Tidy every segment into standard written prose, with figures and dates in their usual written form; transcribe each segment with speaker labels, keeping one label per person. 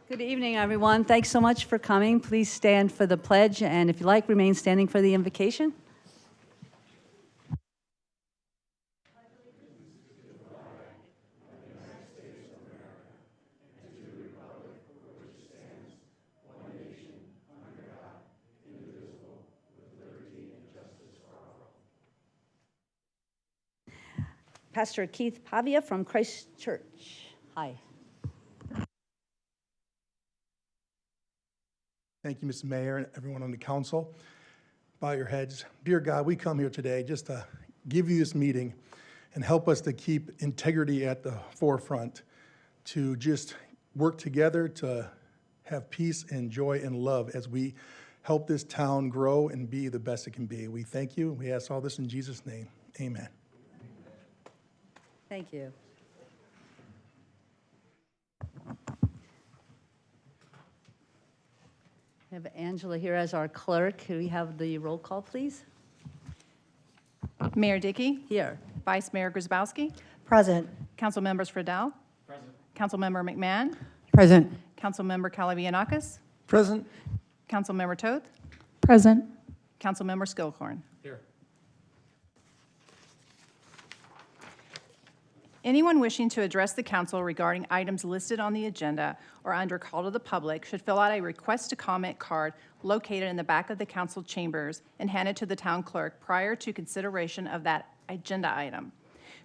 Speaker 1: Good evening, everyone. Thanks so much for coming. Please stand for the pledge, and if you like, remain standing for the invocation. Pastor Keith Pavia from Christ Church. Hi.
Speaker 2: Thank you, Mr. Mayor, and everyone on the council. Bow your heads. Dear God, we come here today just to give you this meeting and help us to keep integrity at the forefront, to just work together to have peace and joy and love as we help this town grow and be the best it can be. We thank you. We ask all this in Jesus' name. Amen.
Speaker 1: Thank you. I have Angela here as our clerk. Could we have the roll call, please?
Speaker 3: Mayor Dickey.
Speaker 1: Here.
Speaker 3: Vice Mayor Grzybowski.
Speaker 4: Present.
Speaker 3: Councilmembers Friedel. Present. Councilmember McMahon.
Speaker 4: Present.
Speaker 3: Councilmember Calavianakis.
Speaker 4: Present.
Speaker 3: Councilmember Toth.
Speaker 4: Present.
Speaker 3: Councilmember Skilkhorn.
Speaker 2: Here.
Speaker 3: Anyone wishing to address the council regarding items listed on the agenda or under call to the public should fill out a request to comment card located in the back of the council chambers and hand it to the town clerk prior to consideration of that agenda item.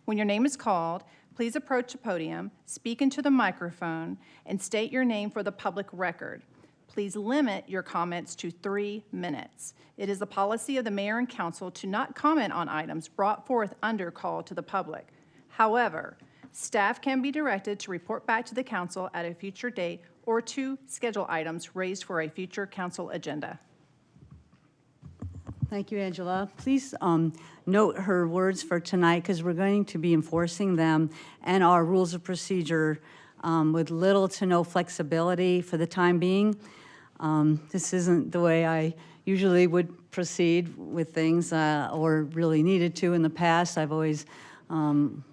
Speaker 3: When your name is called, please approach the podium, speak into the microphone, and state your name for the public record. Please limit your comments to 3 minutes. It is the policy of the mayor and council to not comment on items brought forth under call to the public. However, staff can be directed to report back to the council at a future date or to schedule items raised for a future council agenda.
Speaker 1: Thank you, Angela. Please note her words for tonight because we're going to be enforcing them and our rules of procedure with little to no flexibility for the time being. This isn't the way I usually would proceed with things or really needed to in the past. I've always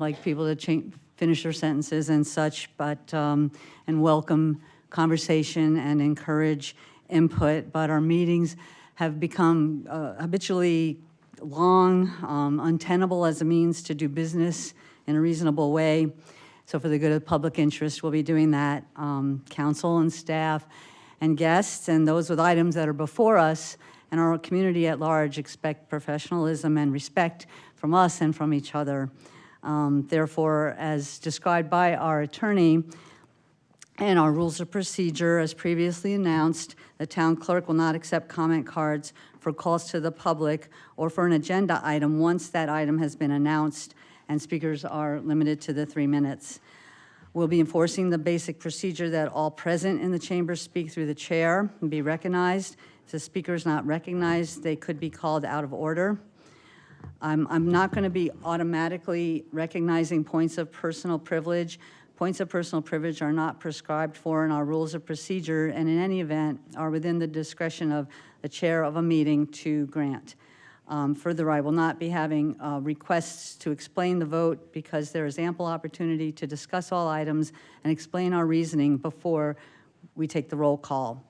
Speaker 1: like people to finish their sentences and such, but and welcome conversation and encourage input. But our meetings have become habitually long, untenable as a means to do business in a reasonable way. So for the good of the public interest, we'll be doing that. Council and staff and guests and those with items that are before us and our community at large expect professionalism and respect from us and from each other. Therefore, as described by our attorney and our rules of procedure, as previously announced, the town clerk will not accept comment cards for calls to the public or for an agenda item once that item has been announced and speakers are limited to the 3 minutes. We'll be enforcing the basic procedure that all present in the chamber speak through the chair and be recognized. If the speaker is not recognized, they could be called out of order. I'm not going to be automatically recognizing points of personal privilege. Points of personal privilege are not prescribed for in our rules of procedure and in any event are within the discretion of the chair of a meeting to grant. Further, I will not be having requests to explain the vote because there is ample opportunity to discuss all items and explain our reasoning before we take the roll call.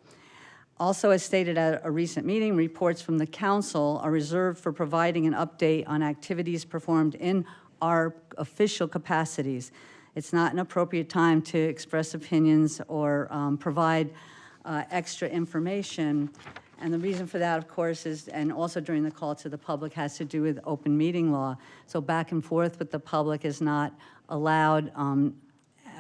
Speaker 1: Also, as stated at a recent meeting, reports from the council are reserved for providing an update on activities performed in our official capacities. It's not an appropriate time to express opinions or provide extra information. And the reason for that, of course, is, and also during the call to the public, has to do with open meeting law. So back and forth with the public is not allowed.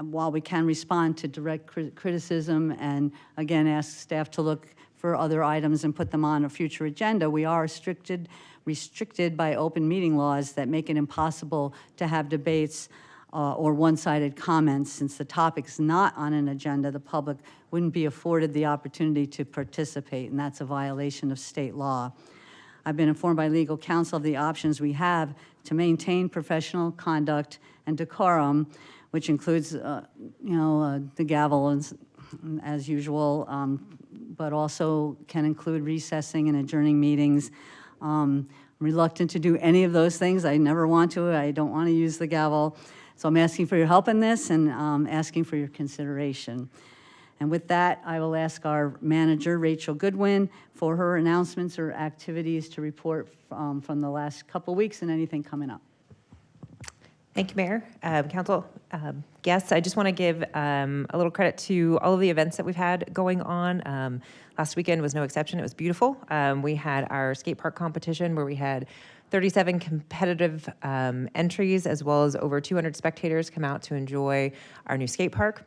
Speaker 1: While we can respond to direct criticism and, again, ask staff to look for other items and put them on a future agenda, we are restricted by open meeting laws that make it impossible to have debates or one-sided comments. Since the topic is not on an agenda, the public wouldn't be afforded the opportunity to participate, and that's a violation of state law. I've been informed by legal counsel of the options we have to maintain professional conduct and decorum, which includes, the gavel as usual, but also can include recessing and adjourning meetings. I'm reluctant to do any of those things. I never want to. I don't want to use the gavel. So I'm asking for your help in this and asking for your consideration. And with that, I will ask our manager, Rachel Goodwin, for her announcements or activities to report from the last couple weeks and anything coming up.
Speaker 5: Thank you, Mayor, Council, guests. I just want to give a little credit to all of the events that we've had going on. Last weekend was no exception. It was beautiful. We had our skate park competition where we had 37 competitive entries, as well as over 200 spectators come out to enjoy our new skate park.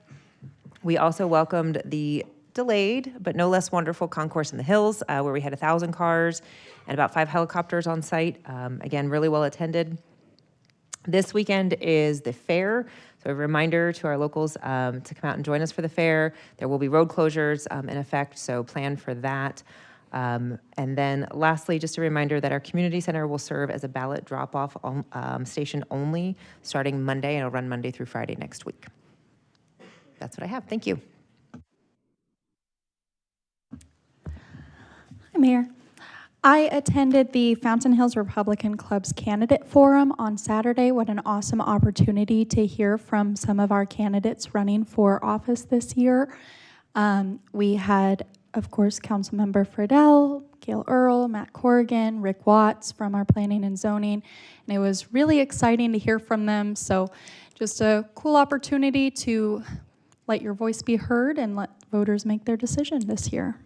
Speaker 5: We also welcomed the delayed but no less wonderful Concourse in the Hills, where we had 1,000 cars and about 5 helicopters on site. Again, really well attended. This weekend is the fair, so a reminder to our locals to come out and join us for the fair. There will be road closures in effect, so plan for that. And then lastly, just a reminder that our community center will serve as a ballot drop-off station only starting Monday, and it'll run Monday through Friday next week. That's what I have. Thank you.
Speaker 4: Hi, Mayor. I attended the Fountain Hills Republican Club's Candidate Forum on Saturday. What an awesome opportunity to hear from some of our candidates running for office this year. We had, of course, Councilmember Friedel, Gail Earl, Matt Corrigan, Rick Watts from our Planning and Zoning, and it was really exciting to hear from them. So just a cool opportunity to let your voice be heard and let voters make their decision this year.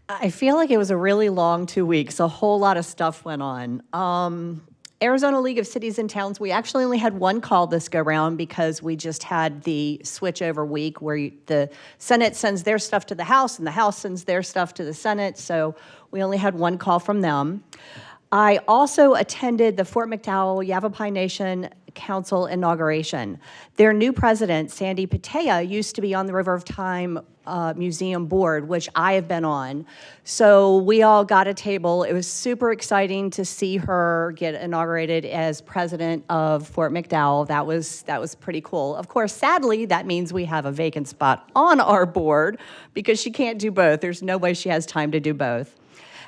Speaker 6: I feel like it was a really long 2 weeks. A whole lot of stuff went on. Arizona League of Cities and Towns, we actually only had one call this go round because we just had the switchover week where the Senate sends their stuff to the House and the House sends their stuff to the Senate. So we only had one call from them. I also attended the Fort McDowell Yavapai Nation Council inauguration. Their new president, Sandy Patea, used to be on the River of Time Museum board, which I have been on. So we all got a table. It was super exciting to see her get inaugurated as president of Fort McDowell. That was pretty cool. Of course, sadly, that means we have a vacant spot on our board because she can't do both. There's no way she has time to do both.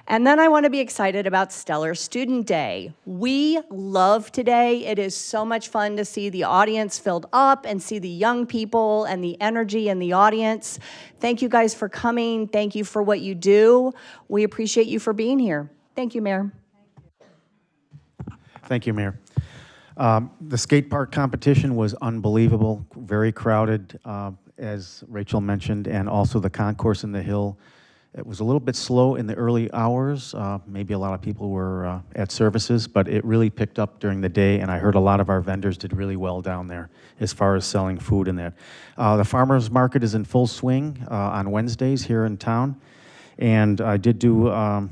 Speaker 6: And then I want to be excited about Stellar Student Day. We love today. It is so much fun to see the audience filled up and see the young people and the energy in the audience. Thank you guys for coming. Thank you for what you do. We appreciate you for being here. Thank you, Mayor.
Speaker 7: Thank you, Mayor. The skate park competition was unbelievable, very crowded, as Rachel mentioned, and also the concourse in the hill. It was a little bit slow in the early hours. Maybe a lot of people were at services, but it really picked up during the day, and I heard a lot of our vendors did really well down there as far as selling food in that. The farmers market is in full swing on Wednesdays here in town, and I did do a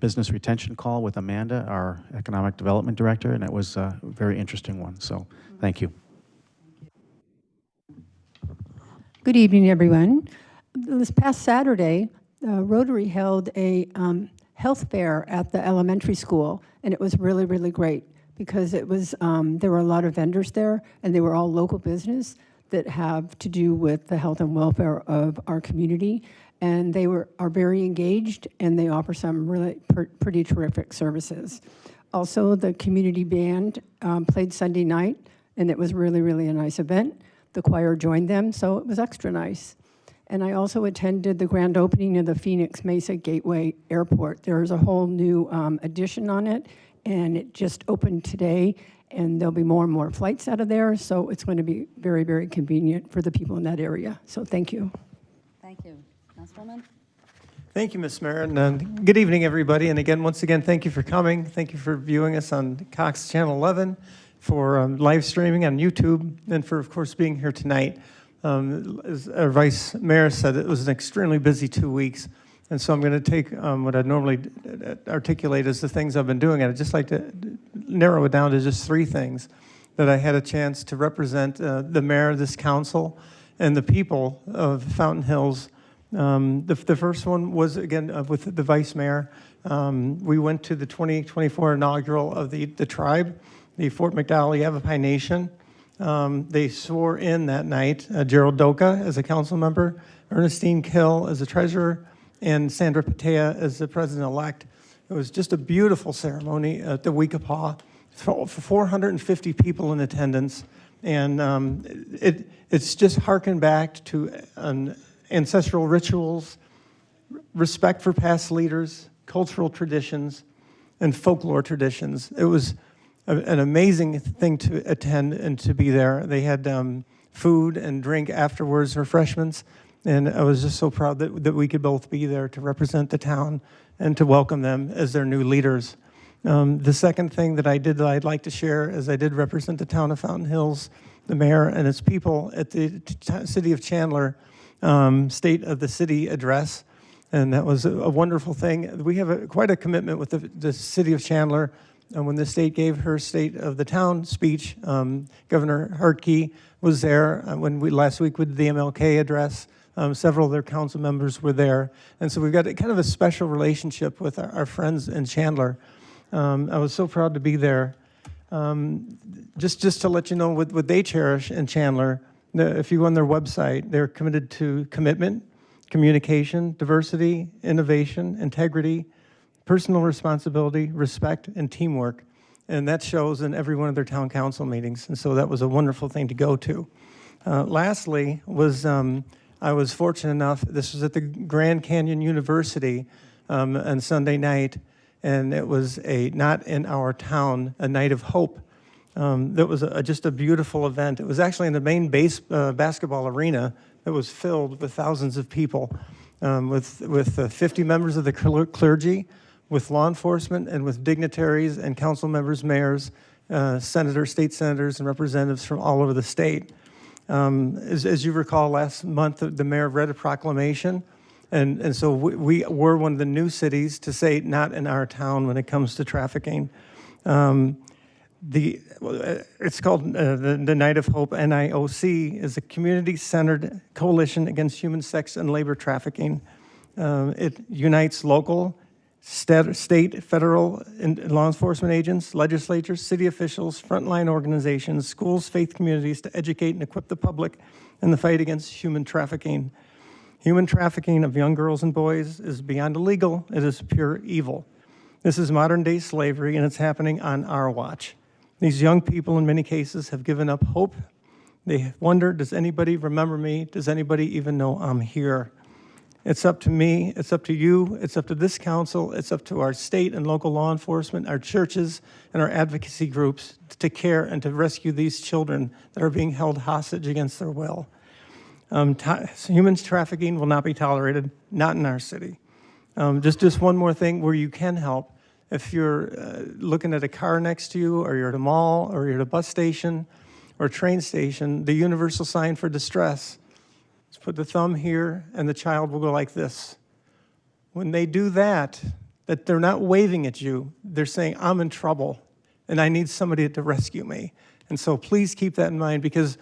Speaker 7: business retention call with Amanda, our economic development director, and it was a very interesting one, so thank you.
Speaker 8: Good evening, everyone. This past Saturday, Rotary held a health fair at the elementary school, and it was really, really great because it was there were a lot of vendors there, and they were all local business that have to do with the health and welfare of our community, and they are very engaged, and they offer some really pretty terrific services. Also, the community band played Sunday night, and it was really, really a nice event. The choir joined them, so it was extra nice. And I also attended the grand opening of the Phoenix Mesa Gateway Airport. There's a whole new addition on it, and it just opened today, and there'll be more and more flights out of there, so it's going to be very, very convenient for the people in that area. So thank you.
Speaker 1: Thank you. Councilwoman?
Speaker 9: Thank you, Ms. Mayor, and good evening, everybody. And again, once again, thank you for coming. Thank you for viewing us on Cox Channel 11, for live streaming on YouTube, and for, of course, being here tonight. As our Vice Mayor said, it was an extremely busy 2 weeks, and so I'm going to take what I normally articulate as the things I've been doing, and I'd just like to narrow it down to just 3 things that I had a chance to represent the mayor, this council, and the people of Fountain Hills. The first one was, again, with the Vice Mayor. We went to the 2024 inaugural of the tribe, the Fort McDowell Yavapai Nation. They swore in that night Gerald Doka as a council member, Ernestine Kill as a treasurer, and Sandra Patea as the president-elect. It was just a beautiful ceremony at the Weekapaw. For 450 people in attendance. And it's just harkened back to ancestral rituals, respect for past leaders, cultural traditions, and folklore traditions. It was an amazing thing to attend and to be there. They had food and drink afterwards, refreshments, and I was just so proud that we could both be there to represent the town and to welcome them as their new leaders. The second thing that I did that I'd like to share is I did represent the town of Fountain Hills, the mayor and its people at the City of Chandler State of the City address, and that was a wonderful thing. We have quite a commitment with the City of Chandler. And when the state gave her State of the Town speech, Governor Hartke was there. When last week with the MLK address, several of their council members were there. And so we've got kind of a special relationship with our friends in Chandler. I was so proud to be there. Just to let you know what they cherish in Chandler, if you go on their website, they're committed to commitment, communication, diversity, innovation, integrity, personal responsibility, respect, and teamwork. And that shows in every one of their town council meetings. And so that was a wonderful thing to go to. Lastly, I was fortunate enough, this was at the Grand Canyon University on Sunday night, and it was not in our town, a night of hope. That was just a beautiful event. It was actually in the main basketball arena that was filled with thousands of people, with 50 members of the clergy, with law enforcement, and with dignitaries and council members, mayors, senators, state senators, and representatives from all over the state. As you recall, last month, the mayor read a proclamation, and so we were one of the new cities to say not in our town when it comes to trafficking. It's called the Night of Hope. NIOC is a community-centered coalition against human sex and labor trafficking. It unites local, state, federal, and law enforcement agents, legislatures, city officials, frontline organizations, schools, faith communities to educate and equip the public in the fight against human trafficking. Human trafficking of young girls and boys is beyond illegal. It is pure evil. This is modern-day slavery, and it's happening on our watch. These young people, in many cases, have given up hope. They wonder, does anybody remember me? Does anybody even know I'm here? It's up to me, it's up to you, it's up to this council, it's up to our state and local law enforcement, our churches, and our advocacy groups to care and to rescue these children that are being held hostage against their will. Human trafficking will not be tolerated, not in our city. Just one more thing where you can help. If you're looking at a car next to you, or you're at a mall, or you're at a bus station, or a train station, the universal sign for distress, put the thumb here, and the child will go like this. When they do that they're not waving at you, they're saying, I'm in trouble, and I need somebody to rescue me. And so please keep that in mind, because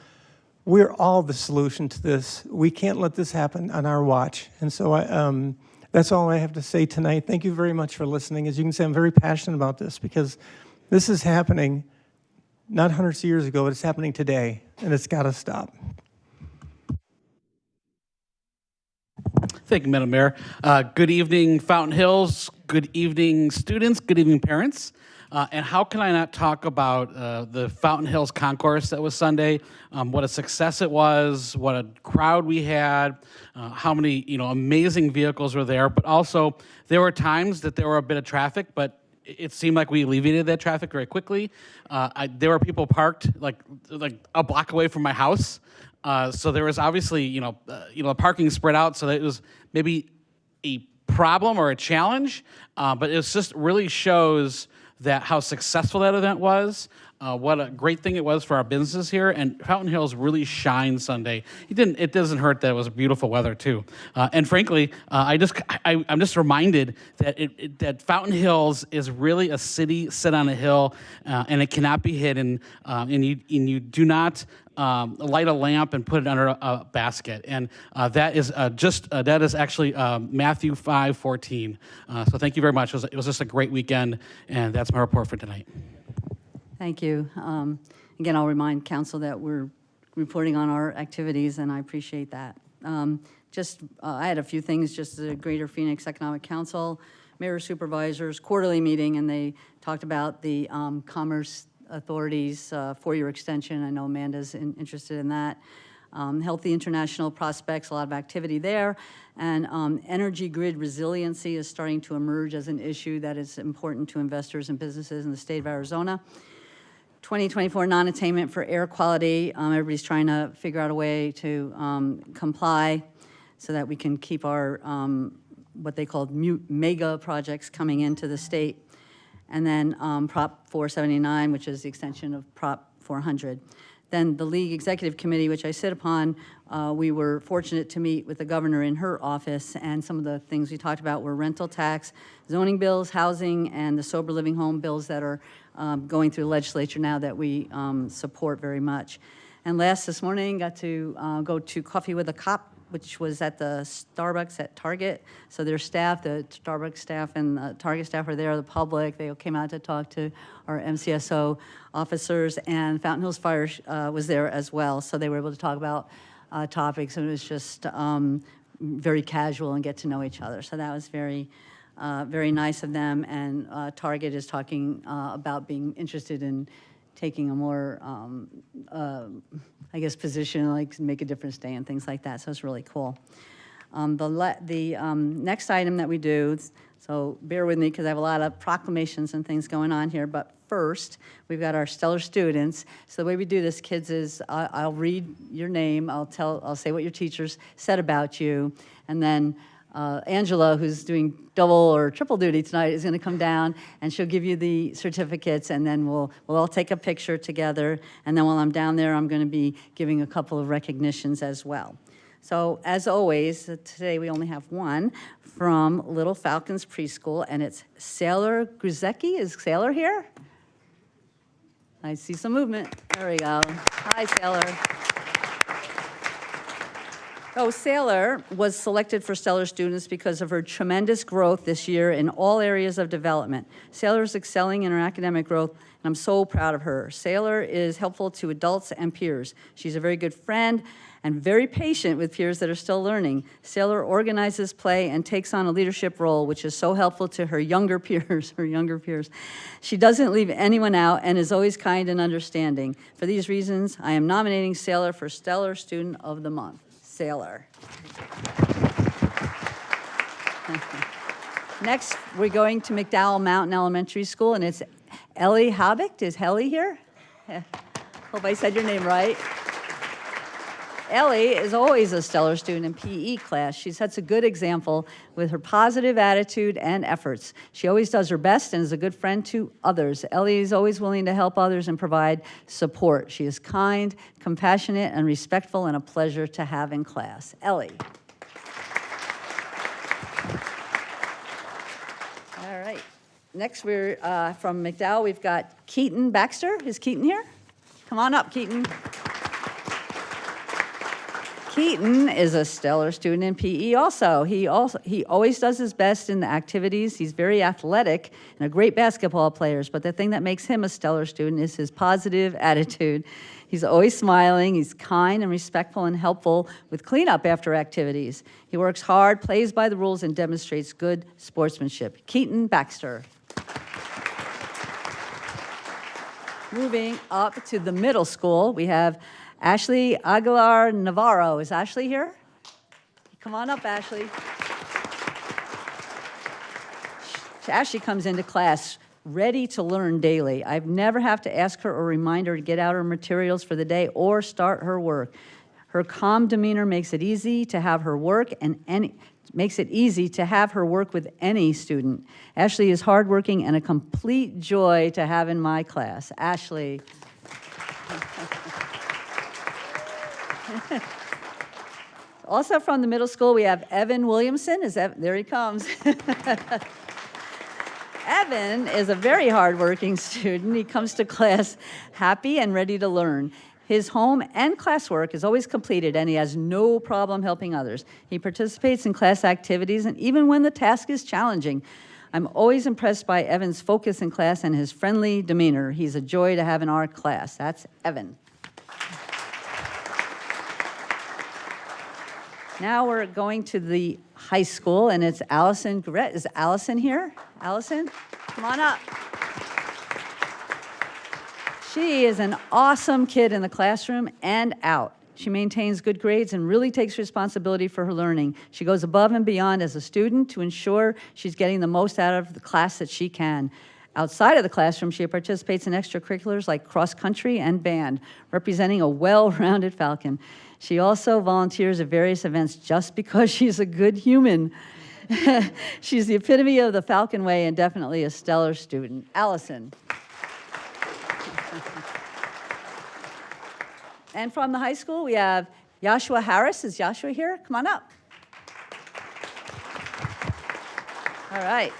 Speaker 9: we're all the solution to this. We can't let this happen on our watch. And so that's all I have to say tonight. Thank you very much for listening. As you can see, I'm very passionate about this, because this is happening not hundreds of years ago, but it's happening today, and it's got to stop.
Speaker 10: Thank you, Madam Mayor. Good evening, Fountain Hills. Good evening, students. Good evening, parents. And how can I not talk about the Fountain Hills Concourse that was Sunday? What a success it was, what a crowd we had, how many amazing vehicles were there. But also, there were times that there were a bit of traffic, but it seemed like we alleviated that traffic very quickly. There were people parked like a block away from my house. So there was obviously, parking spread out, so that it was maybe a problem or a challenge, but it just really shows that how successful that event was, what a great thing it was for our businesses here, and Fountain Hills really shined Sunday. It doesn't hurt that it was beautiful weather too, and frankly, I'm just reminded that that Fountain Hills is really a city set on a hill, and it cannot be hidden, and you do not light a lamp and put it under a basket, and that is actually Matthew 5:14. So thank you very much. It was just a great weekend, and that's my report for tonight.
Speaker 1: Thank you. Again, I'll remind council that we're reporting on our activities, and I appreciate that. I had a few things, just the Greater Phoenix Economic Council, Mayor Supervisors quarterly meeting, and they talked about the commerce authorities, four-year extension. I know Amanda's interested in that. Healthy international prospects, a lot of activity there. And energy grid resiliency is starting to emerge as an issue that is important to investors and businesses in the state of Arizona. 2024 non-attainment for air quality. Everybody's trying to figure out a way to comply so that we can keep our, what they call mega projects coming into the state. And then Prop 479, which is the extension of Prop 400. Then the League Executive Committee, which I sit upon, we were fortunate to meet with the governor in her office, and some of the things we talked about were rental tax, zoning bills, housing, and the sober living home bills that are going through the legislature now that we support very much. And last this morning, got to go to Coffee with a Cop, which was at the Starbucks at Target. So their staff, the Starbucks staff and the Target staff were there, the public. They came out to talk to our MCSO officers, and Fountain Hills Fire was there as well. So they were able to talk about topics, and it was just very casual and get to know each other. So that was very, very nice of them. And Target is talking about being interested in taking a more, I guess, position, like make a difference day and things like that. So it's really cool. The next item that we do, so bear with me because I have a lot of proclamations and things going on here, but first, we've got our stellar students. So the way we do this, kids, is I'll read your name, I'll say what your teachers said about you, and then Angela, who's doing double or triple duty tonight, is going to come down, and she'll give you the certificates, and then we'll all take a picture together. And then while I'm down there, I'm going to be giving a couple of recognitions as well. So as always, today we only have one from Little Falcons Preschool, and it's Sailor Gruzecki. Is Sailor here? I see some movement. There we go. Hi, Sailor. Oh, Sailor was selected for Stellar Students because of her tremendous growth this year in all areas of development. Sailor is excelling in her academic growth, and I'm so proud of her. Sailor is helpful to adults and peers. She's a very good friend and very patient with peers that are still learning. Sailor organizes play and takes on a leadership role, which is so helpful to her younger peers, She doesn't leave anyone out and is always kind and understanding. For these reasons, I am nominating Sailor for Stellar Student of the Month. Sailor. Next, we're going to McDowell Mountain Elementary School, and it's Ellie Habicht. Is Ellie here? Hope I said your name right. Ellie is always a stellar student in PE class. She sets a good example with her positive attitude and efforts. She always does her best and is a good friend to others. Ellie is always willing to help others and provide support. She is kind, compassionate, and respectful, and a pleasure to have in class. Ellie. All right. Next, we're from McDowell. We've got Keaton Baxter. Is Keaton here? Come on up, Keaton. Keaton is a stellar student in PE also. He always does his best in the activities. He's very athletic and a great basketball player, but the thing that makes him a stellar student is his positive attitude. He's always smiling, he's kind and respectful and helpful with cleanup after activities. He works hard, plays by the rules, and demonstrates good sportsmanship. Keaton Baxter. Moving up to the middle school, we have Ashley Aguilar Navarro. Is Ashley here? Come on up, Ashley. Ashley comes into class ready to learn daily. I've never have to ask her or remind her to get out her materials for the day or start her work. Her calm demeanor makes it easy to have her work makes it easy to have her work with any student. Ashley is hardworking and a complete joy to have in my class. Ashley. Also from the middle school, we have Evan Williamson. There he comes. Evan is a very hardworking student. He comes to class happy and ready to learn. His home and classwork is always completed, and he has no problem helping others. He participates in class activities, and even when the task is challenging, I'm always impressed by Evan's focus in class and his friendly demeanor. He's a joy to have in our class. That's Evan. Now we're going to the high school, and it's Allison Gret. Is Allison here? Allison, come on up. She is an awesome kid in the classroom and out. She maintains good grades and really takes responsibility for her learning. She goes above and beyond as a student to ensure she's getting the most out of the class that she can. Outside of the classroom, she participates in extracurriculars like cross-country and band, representing a well-rounded Falcon. She also volunteers at various events just because she's a good human. She's the epitome of the Falcon way and definitely a stellar student. Allison. And from the high school, we have Joshua Harris. Is Joshua here? Come on up. All right.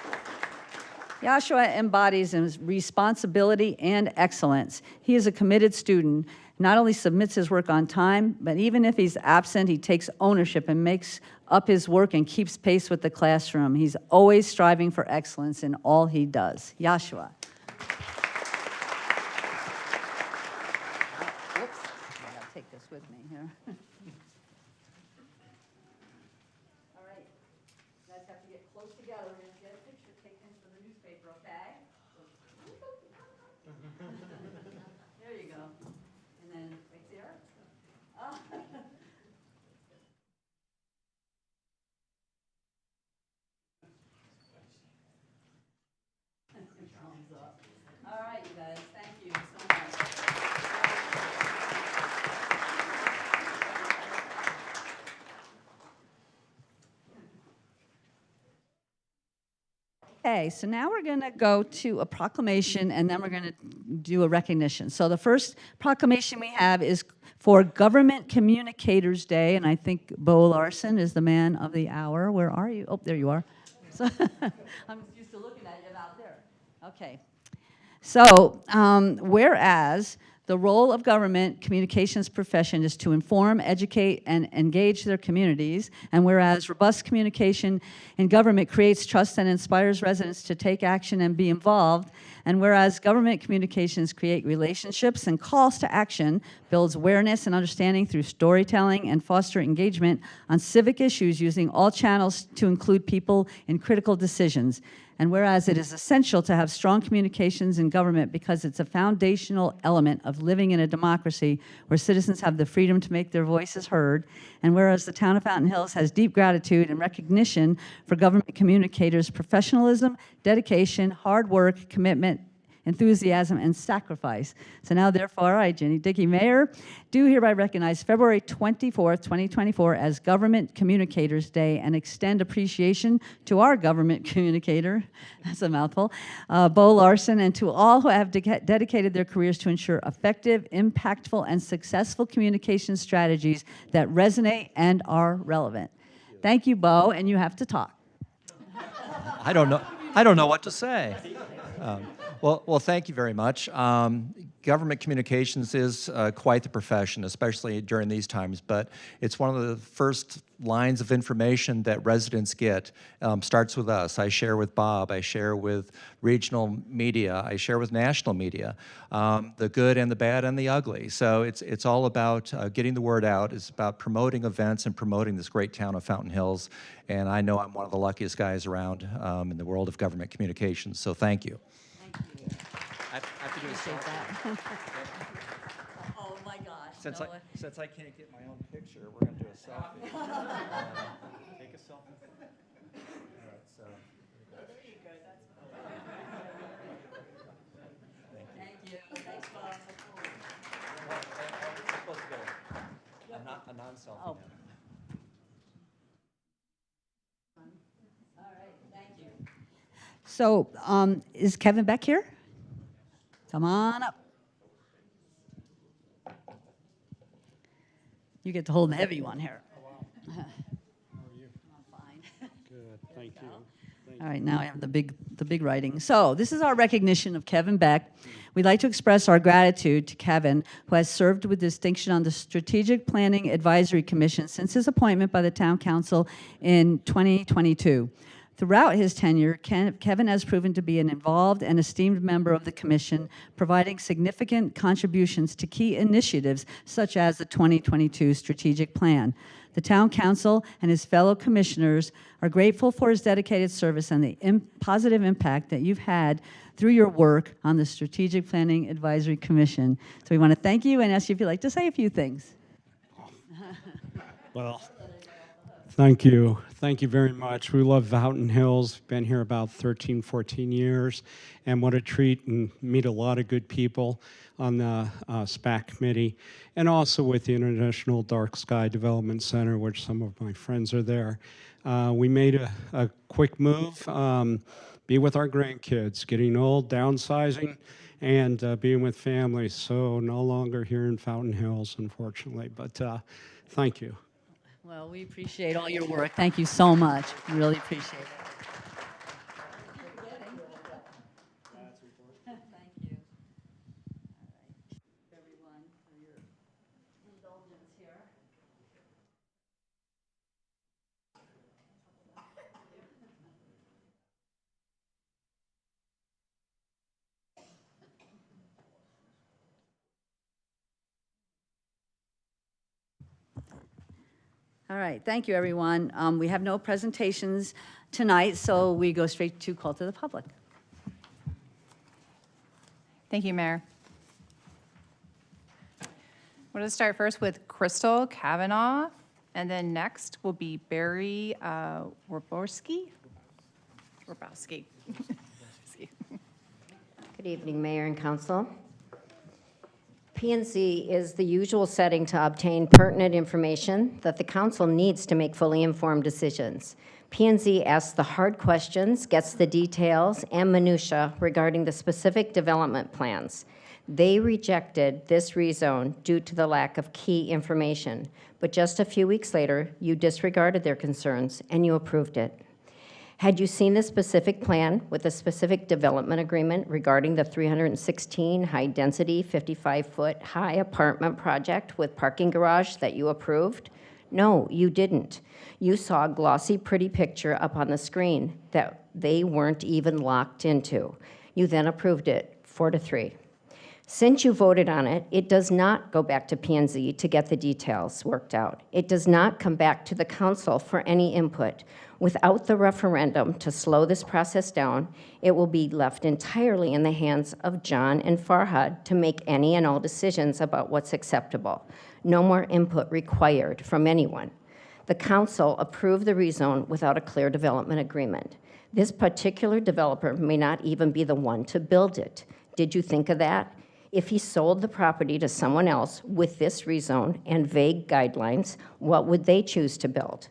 Speaker 1: Joshua embodies responsibility and excellence. He is a committed student, not only submits his work on time, but even if he's absent, he takes ownership and makes up his work and keeps pace with the classroom. He's always striving for excellence in all he does. Joshua. Whoops, I gotta take this with me here. All right, you guys have to get close together. We're gonna get a picture taken for the newspaper, okay? There you go. And then right there. Oh. Thumbs up. All right, you guys, thank you so much. Okay, so now we're going to go to a proclamation, and then we're going to do a recognition. So the first proclamation we have is for Government Communicators Day, and I think Bo Larson is the man of the hour. Where are you? Oh, there you are. So I'm used to looking at you out there. Okay. So whereas the role of government communications profession is to inform, educate, and engage their communities, and whereas robust communication in government creates trust and inspires residents to take action and be involved, and whereas government communications create relationships and calls to action, builds awareness and understanding through storytelling, and foster engagement on civic issues using all channels to include people in critical decisions. And whereas it is essential to have strong communications in government because it's a foundational element of living in a democracy where citizens have the freedom to make their voices heard, and whereas the town of Fountain Hills has deep gratitude and recognition for government communicators' professionalism, dedication, hard work, commitment, enthusiasm, and sacrifice. So now, therefore, I, Jenny Dickey, Mayor, do hereby recognize February 24th, 2024 as Government Communicators Day and extend appreciation to our government communicator, that's a mouthful, Bo Larson, and to all who have dedicated their careers to ensure effective, impactful, and successful communication strategies that resonate and are relevant. Thank you, Bo, and you have to talk.
Speaker 11: I don't know what to say. Well, thank you very much. Government communications is quite the profession, especially during these times, but it's one of the first lines of information that residents get. Starts with us. I share with Bob, I share with regional media, I share with national media, the good and the bad and the ugly. So it's all about getting the word out. It's about promoting events and promoting this great town of Fountain Hills, and I know I'm one of the luckiest guys around in the world of government communications, so thank you. I have to do a selfie.
Speaker 1: Oh my gosh.
Speaker 11: Since I can't get my own picture, we're going to do a selfie. Take a selfie. All right, so. There you go.
Speaker 1: Thank you. Thanks, Bob.
Speaker 11: It's supposed to go a non-selfie.
Speaker 1: Oh. All right, thank you. So, is Kevin Beck here? Come on up. You get to hold the heavy one here.
Speaker 12: Oh, wow. How are you?
Speaker 1: I'm fine.
Speaker 12: Good, thank you.
Speaker 1: All right, now I have the big writing. So this is our recognition of Kevin Beck. We'd like to express our gratitude to Kevin, who has served with distinction on the Strategic Planning Advisory Commission since his appointment by the Town Council in 2022. Throughout his tenure, Kevin has proven to be an involved and esteemed member of the Commission, providing significant contributions to key initiatives such as the 2022 Strategic Plan. The Town Council and his fellow commissioners are grateful for his dedicated service and the positive impact that you've had through your work on the Strategic Planning Advisory Commission. So we want to thank you and ask you if you'd like to say a few things.
Speaker 12: Well, thank you. Thank you very much. We love Fountain Hills. Been here about 13, 14 years. And what a treat, and meet a lot of good people on the SPAC committee, and also with the International Dark Sky Development Center, which some of my friends are there. We made a quick move, be with our grandkids, getting old, downsizing, and being with family. So no longer here in Fountain Hills, unfortunately, but thank you.
Speaker 1: Well, we appreciate all your work. Thank you so much. We really appreciate it. Thank you. All right. Everyone, for your indulgence here. All right, thank you, everyone. We have no presentations tonight, so we go straight to call to the public.
Speaker 3: Thank you, Mayor. We're going to start first with Crystal Kavanaugh, and then next will be Barry Warborski.
Speaker 13: Good evening, Mayor and Council. P&Z is the usual setting to obtain pertinent information that the Council needs to make fully informed decisions. P&Z asks the hard questions, gets the details and minutia regarding the specific development plans. They rejected this rezone due to the lack of key information, but just a few weeks later, you disregarded their concerns and you approved it. Had you seen the specific plan with the specific development agreement regarding the 316 high-density, 55-foot high apartment project with parking garage that you approved? No, you didn't. You saw a glossy, pretty picture up on the screen that they weren't even locked into. You then approved it 4-3. Since you voted on it, it does not go back to P&Z to get the details worked out. It does not come back to the council for any input. Without the referendum to slow this process down, it will be left entirely in the hands of John and Farhad to make any and all decisions about what's acceptable. No more input required from anyone. The council approved the rezone without a clear development agreement. This particular developer may not even be the one to build it. Did you think of that? If he sold the property to someone else with this rezone and vague guidelines, what would they choose to build?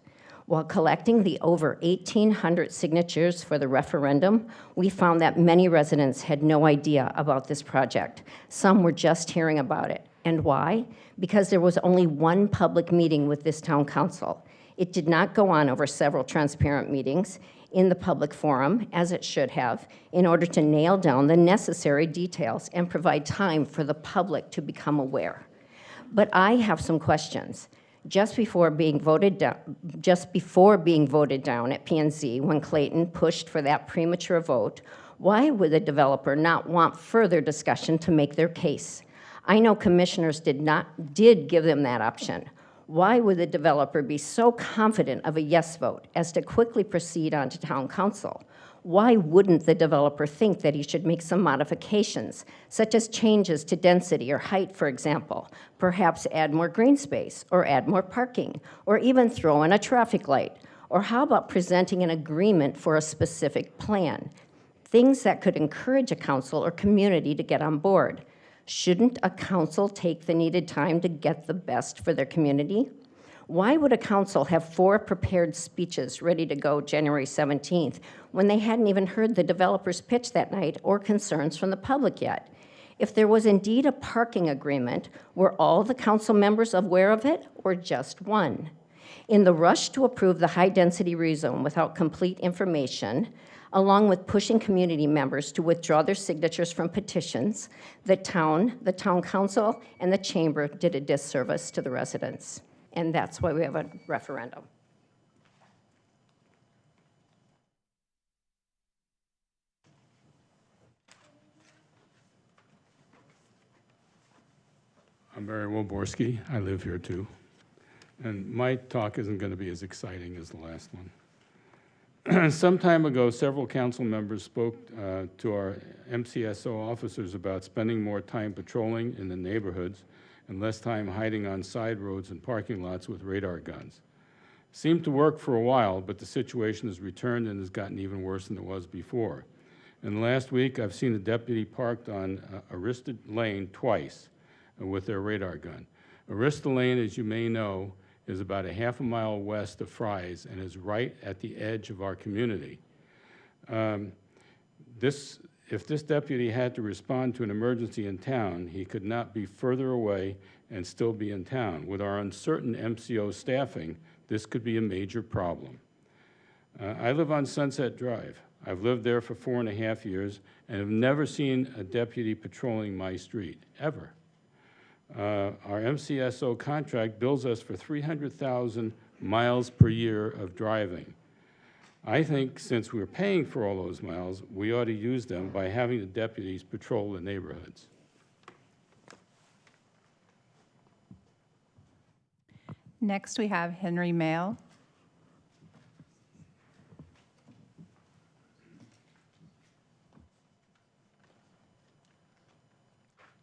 Speaker 13: While collecting the over 1,800 signatures for the referendum, we found that many residents had no idea about this project. Some were just hearing about it. And why? Because there was only one public meeting with this town council. It did not go on over several transparent meetings in the public forum, as it should have, in order to nail down the necessary details and provide time for the public to become aware. But I have some questions. Just before being voted down at P&Z, when Clayton pushed for that premature vote, why would the developer not want further discussion to make their case? I know commissioners did give them that option. Why would the developer be so confident of a yes vote as to quickly proceed on to town council? Why wouldn't the developer think that he should make some modifications, such as changes to density or height, for example, perhaps add more green space, or add more parking, or even throw in a traffic light? Or how about presenting an agreement for a specific plan? Things that could encourage a council or community to get on board. Shouldn't a council take the needed time to get the best for their community? Why would a council have 4 prepared speeches ready to go January 17th when they hadn't even heard the developer's pitch that night or concerns from the public yet? If there was indeed a parking agreement, were all the council members aware of it or just one? In the rush to approve the high-density rezone without complete information, along with pushing community members to withdraw their signatures from petitions, the town council, and the chamber did a disservice to the residents. And that's why we have a referendum.
Speaker 12: I'm Barry Woborski. I live here too.
Speaker 14: And my talk isn't going to be as exciting as the last one. Some time ago, several council members spoke to our MCSO officers about spending more time patrolling in the neighborhoods and less time hiding on side roads and parking lots with radar guns. Seemed to work for a while, but the situation has returned and has gotten even worse than it was before. And last week, I've seen a deputy parked on Arista Lane twice with their radar gun. Arista Lane, as you may know, is about a half a mile west of Fry's and is right at the edge of our community. If this deputy had to respond to an emergency in town, he could not be further away and still be in town. With our uncertain MCO staffing, this could be a major problem. I live on Sunset Drive. I've lived there for 4.5 years and have never seen a deputy patrolling my street, ever. Our MCSO contract bills us for 300,000 miles per year of driving. I think since we're paying for all those miles, we ought to use them by having the deputies patrol the neighborhoods.
Speaker 3: Next, we have Henry Mail.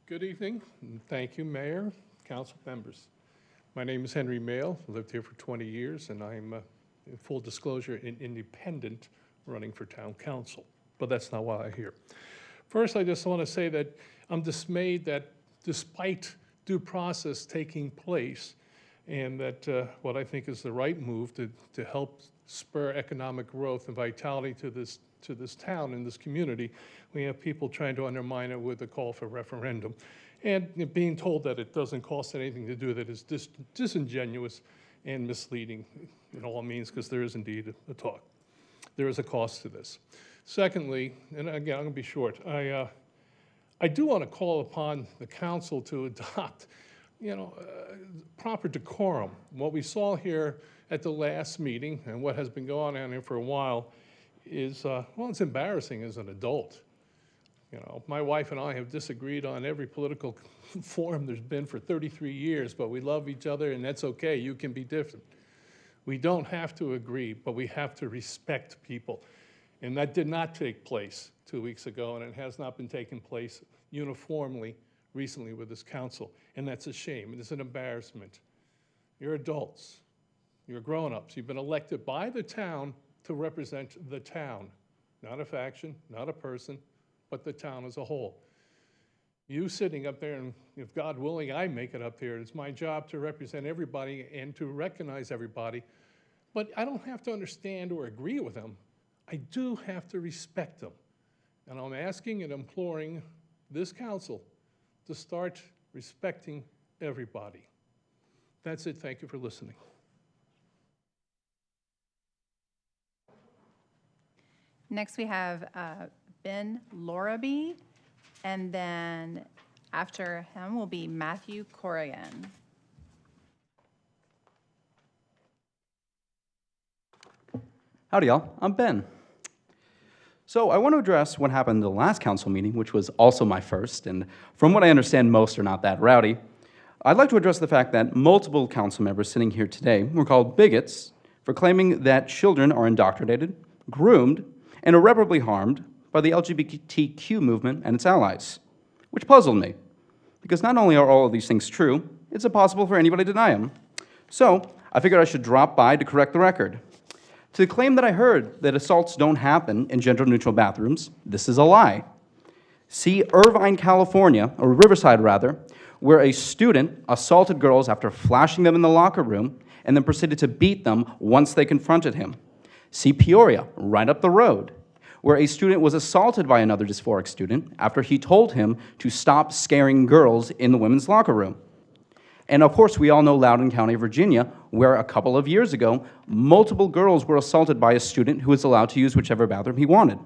Speaker 15: Good evening, and thank you, Mayor, council members. My name is Henry Mail. I lived here for 20 years, and I'm, in full disclosure, an independent running for town council. But that's not why I'm here. First, I just want to say that I'm dismayed that despite due process taking place, and that what I think is the right move to help spur economic growth and vitality to this town and this community, we have people trying to undermine it with a call for referendum. And being told that it doesn't cost anything to do that is disingenuous and misleading in all means, because there is indeed a talk. There is a cost to this. Secondly, and again, I'm going to be short, I do want to call upon the council to adopt proper decorum. What we saw here at the last meeting and what has been going on here for a while is, well, it's embarrassing as an adult. My wife and I have disagreed on every political forum there's been for 33 years, but we love each other, and that's okay. You can be different. We don't have to agree, but we have to respect people. And that did not take place 2 weeks ago, and it has not been taking place uniformly recently with this council. And that's a shame. It is an embarrassment. You're adults. You're grown-ups. You've been elected by the town to represent the town, not a faction, not a person, but the town as a whole. You sitting up there, and if God willing, I make it up here, it's my job to represent everybody and to recognize everybody, but I don't have to understand or agree with them. I do have to respect them. And I'm asking and imploring this council to start respecting everybody. That's it. Thank you for listening.
Speaker 3: Next, we have Ben Loraby, and then after him will be Matthew Corrigan.
Speaker 16: Howdy, y'all. I'm Ben. So I want to address what happened in the last council meeting, which was also my first, and from what I understand, most are not that rowdy. I'd like to address the fact that multiple council members sitting here today were called bigots for claiming that children are indoctrinated, groomed, and irreparably harmed by the LGBTQ movement and its allies, which puzzled me, because not only are all of these things true, it's impossible for anybody to deny them. So I figured I should drop by to correct the record. To claim that I heard that assaults don't happen in gender-neutral bathrooms, this is a lie. See Irvine, California, or Riverside rather, where a student assaulted girls after flashing them in the locker room and then proceeded to beat them once they confronted him. See Peoria, right up the road, where a student was assaulted by another dysphoric student after he told him to stop scaring girls in the women's locker room. And of course, we all know Loudoun County, Virginia, where a couple of years ago, multiple girls were assaulted by a student who was allowed to use whichever bathroom he wanted.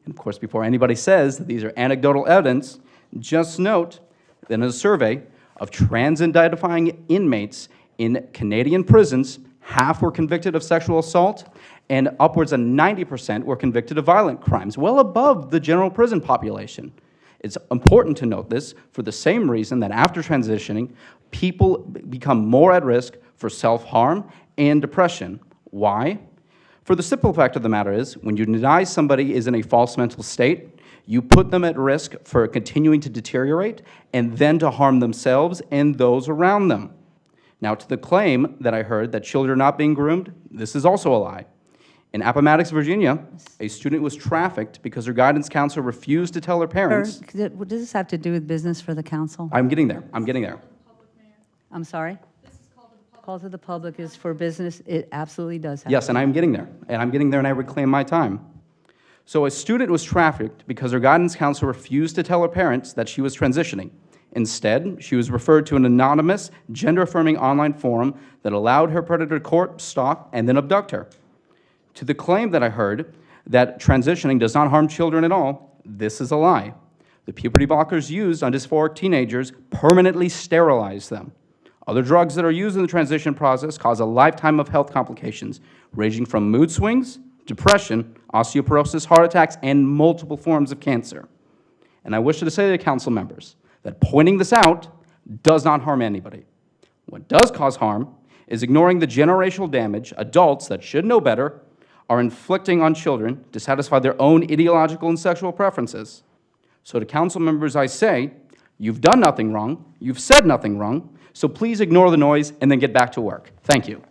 Speaker 16: And of course, before anybody says that these are anecdotal evidence, just note that in a survey of trans-identifying inmates in Canadian prisons, half were convicted of sexual assault, and upwards of 90% were convicted of violent crimes, well above the general prison population. It's important to note this for the same reason that after transitioning, people become more at risk for self-harm and depression. Why? For the simple fact of the matter is, when you deny somebody is in a false mental state, you put them at risk for continuing to deteriorate and then to harm themselves and those around them. Now, to the claim that I heard that children are not being groomed, this is also a lie. In Appomattox, Virginia, a student was trafficked because her guidance counselor refused to tell her parents.
Speaker 1: Sir, what does this have to do with business for the council?
Speaker 16: I'm getting there. I'm getting there.
Speaker 1: I'm sorry? Call to the public is for business. It absolutely does have.
Speaker 16: Yes, and I'm getting there. And I'm getting there, and I reclaim my time. So a student was trafficked because her guidance counselor refused to tell her parents that she was transitioning. Instead, she was referred to an anonymous, gender-affirming online forum that allowed her predator to court, stalk, and then abduct her. To the claim that I heard that transitioning does not harm children at all, this is a lie. The puberty blockers used on dysphoric teenagers permanently sterilize them. Other drugs that are used in the transition process cause a lifetime of health complications, ranging from mood swings, depression, osteoporosis, heart attacks, and multiple forms of cancer. And I wish to say to the council members that pointing this out does not harm anybody. What does cause harm is ignoring the generational damage adults that should know better are inflicting on children to satisfy their own ideological and sexual preferences. So to council members, I say, you've done nothing wrong, you've said nothing wrong, so please ignore the noise and then get back to work. Thank you.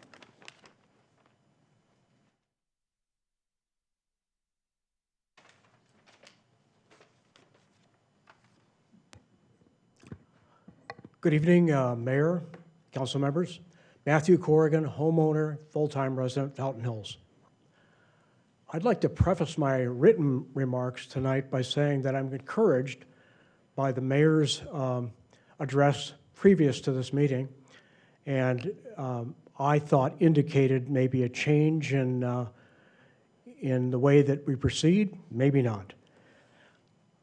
Speaker 17: Good evening, Mayor, council members. Matthew Corrigan, homeowner, full-time resident, Fountain Hills. I'd like to preface my written remarks tonight by saying that I'm encouraged by the mayor's address previous to this meeting, and I thought indicated maybe a change in the way that we proceed, maybe not.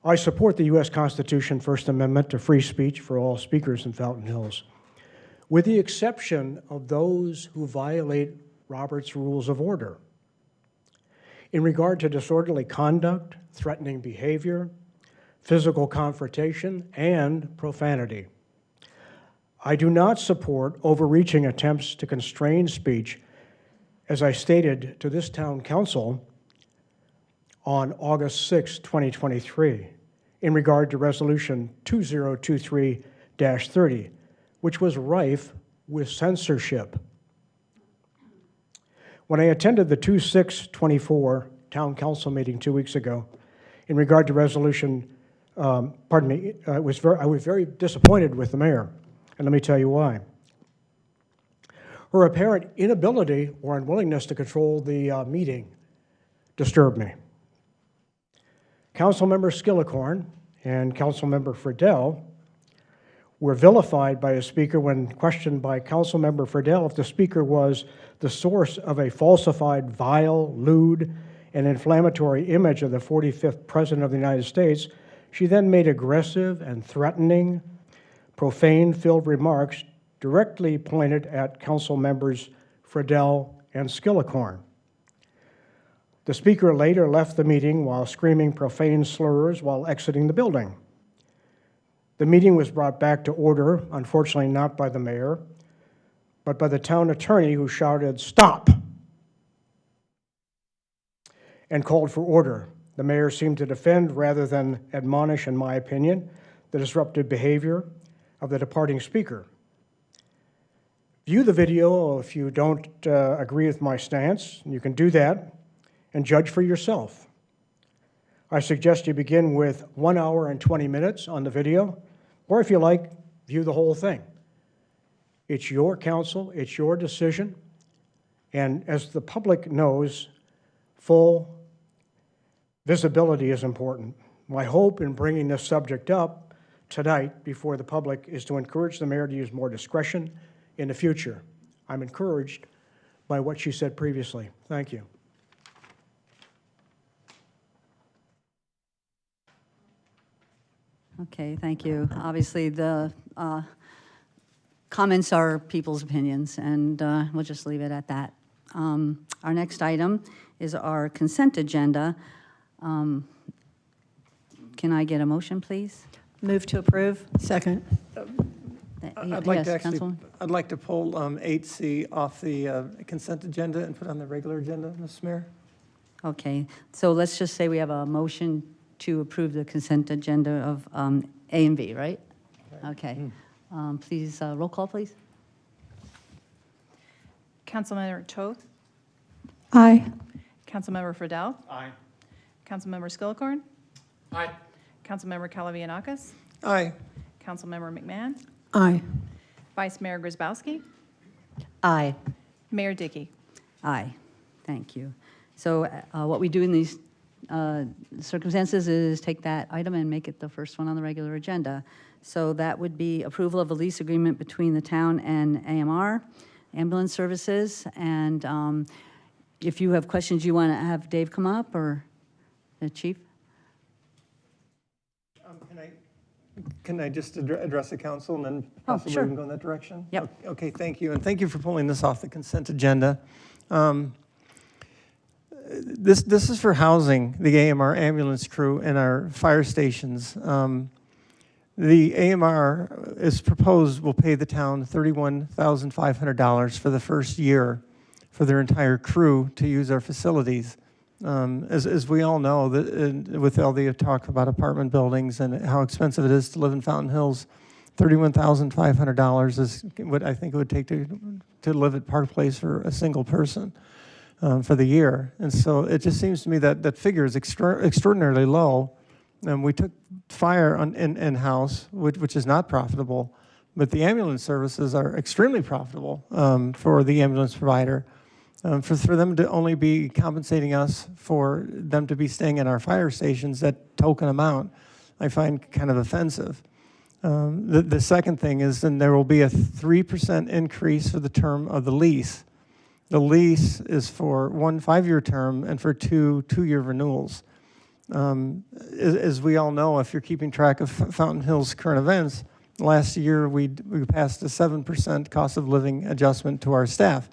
Speaker 17: I support the U.S. Constitution First Amendment to free speech for all speakers in Fountain Hills, with the exception of those who violate Robert's Rules of Order. In regard to disorderly conduct, threatening behavior, physical confrontation, and profanity. I do not support overreaching attempts to constrain speech, as I stated to this town council on August 6, 2023, in regard to Resolution 2023-30, which was rife with censorship. When I attended the 2/6/24 town council meeting 2 weeks ago, in regard to resolution, I was very disappointed with the mayor, and let me tell you why. Her apparent inability or unwillingness to control the meeting disturbed me. Councilmember Skillicorn and Councilmember Friedel were vilified by a speaker when questioned by Councilmember Friedel if the speaker was the source of a falsified, vile, lewd, and inflammatory image of the 45th President of the United States. She then made aggressive and threatening, profane-filled remarks directly pointed at Councilmembers Friedel and Skillicorn. The speaker later left the meeting while screaming profane slurs while exiting the building. The meeting was brought back to order, unfortunately not by the mayor, but by the town attorney who shouted, "Stop!" and called for order. The mayor seemed to defend rather than admonish, in my opinion, the disruptive behavior of the departing speaker. View the video if you don't agree with my stance. You can do that and judge for yourself. I suggest you begin with 1 hour and 20 minutes on the video, or if you like, view the whole thing. It's your council, it's your decision, and as the public knows, full visibility is important. My hope in bringing this subject up tonight before the public is to encourage the mayor to use more discretion in the future. I'm encouraged by what she said previously. Thank you.
Speaker 1: Okay, thank you. Obviously, the comments are people's opinions, and we'll just leave it at that. Our next item is our consent agenda. Can I get a motion, please?
Speaker 6: Move to approve.
Speaker 8: Second.
Speaker 9: I'd like
Speaker 1: Yes,
Speaker 9: to actually,
Speaker 1: Councilwoman?
Speaker 9: I'd like to pull 8C off the consent agenda and put on the regular agenda, Ms. Mayor.
Speaker 1: Okay, so let's just say we have a motion to approve the consent agenda of A and B, right? Okay. Please, roll call, please.
Speaker 3: Councilmember Toth,
Speaker 4: Aye.
Speaker 3: Councilmember Friedel,
Speaker 9: Aye.
Speaker 3: Councilmember Skillicorn,
Speaker 14: Aye.
Speaker 3: Councilmember Calavianakis,
Speaker 9: Aye.
Speaker 3: Councilmember McMahon,
Speaker 8: Aye.
Speaker 3: Vice Mayor Grzybowski,
Speaker 6: Aye.
Speaker 3: Mayor Dickey.
Speaker 1: Aye, thank you. So what we do in these circumstances is take that item and make it the first one on the regular agenda. So that would be approval of a lease agreement between the town and AMR, Ambulance Services. And if you have questions, you want to have Dave come up or the chief?
Speaker 9: Can I just address the council and then
Speaker 1: Oh,
Speaker 9: possibly
Speaker 1: sure.
Speaker 9: we can go in that direction?
Speaker 1: Yep.
Speaker 9: Okay, thank you. And thank you for pulling this off the consent agenda. This is for housing the AMR ambulance crew and our fire stations. The AMR is proposed will pay the town $31,500 for the first year for their entire crew to use our facilities. As we all know, with all the talk about apartment buildings and how expensive it is to live in Fountain Hills, $31,500 is what I think it would take to live at Park Place for a single person for the year. And so it just seems to me that that figure is extraordinarily low. And we took fire in-house, which is not profitable, but the ambulance services are extremely profitable for the ambulance provider. For them to only be compensating us for them to be staying in our fire stations, that token amount, I find kind of offensive. The second thing is then there will be a 3% increase for the term of the lease. The lease is for 1 5-year term and for 2 2-year renewals. As we all know, if you're keeping track of Fountain Hills current events, last year we passed a 7% cost of living adjustment to our staff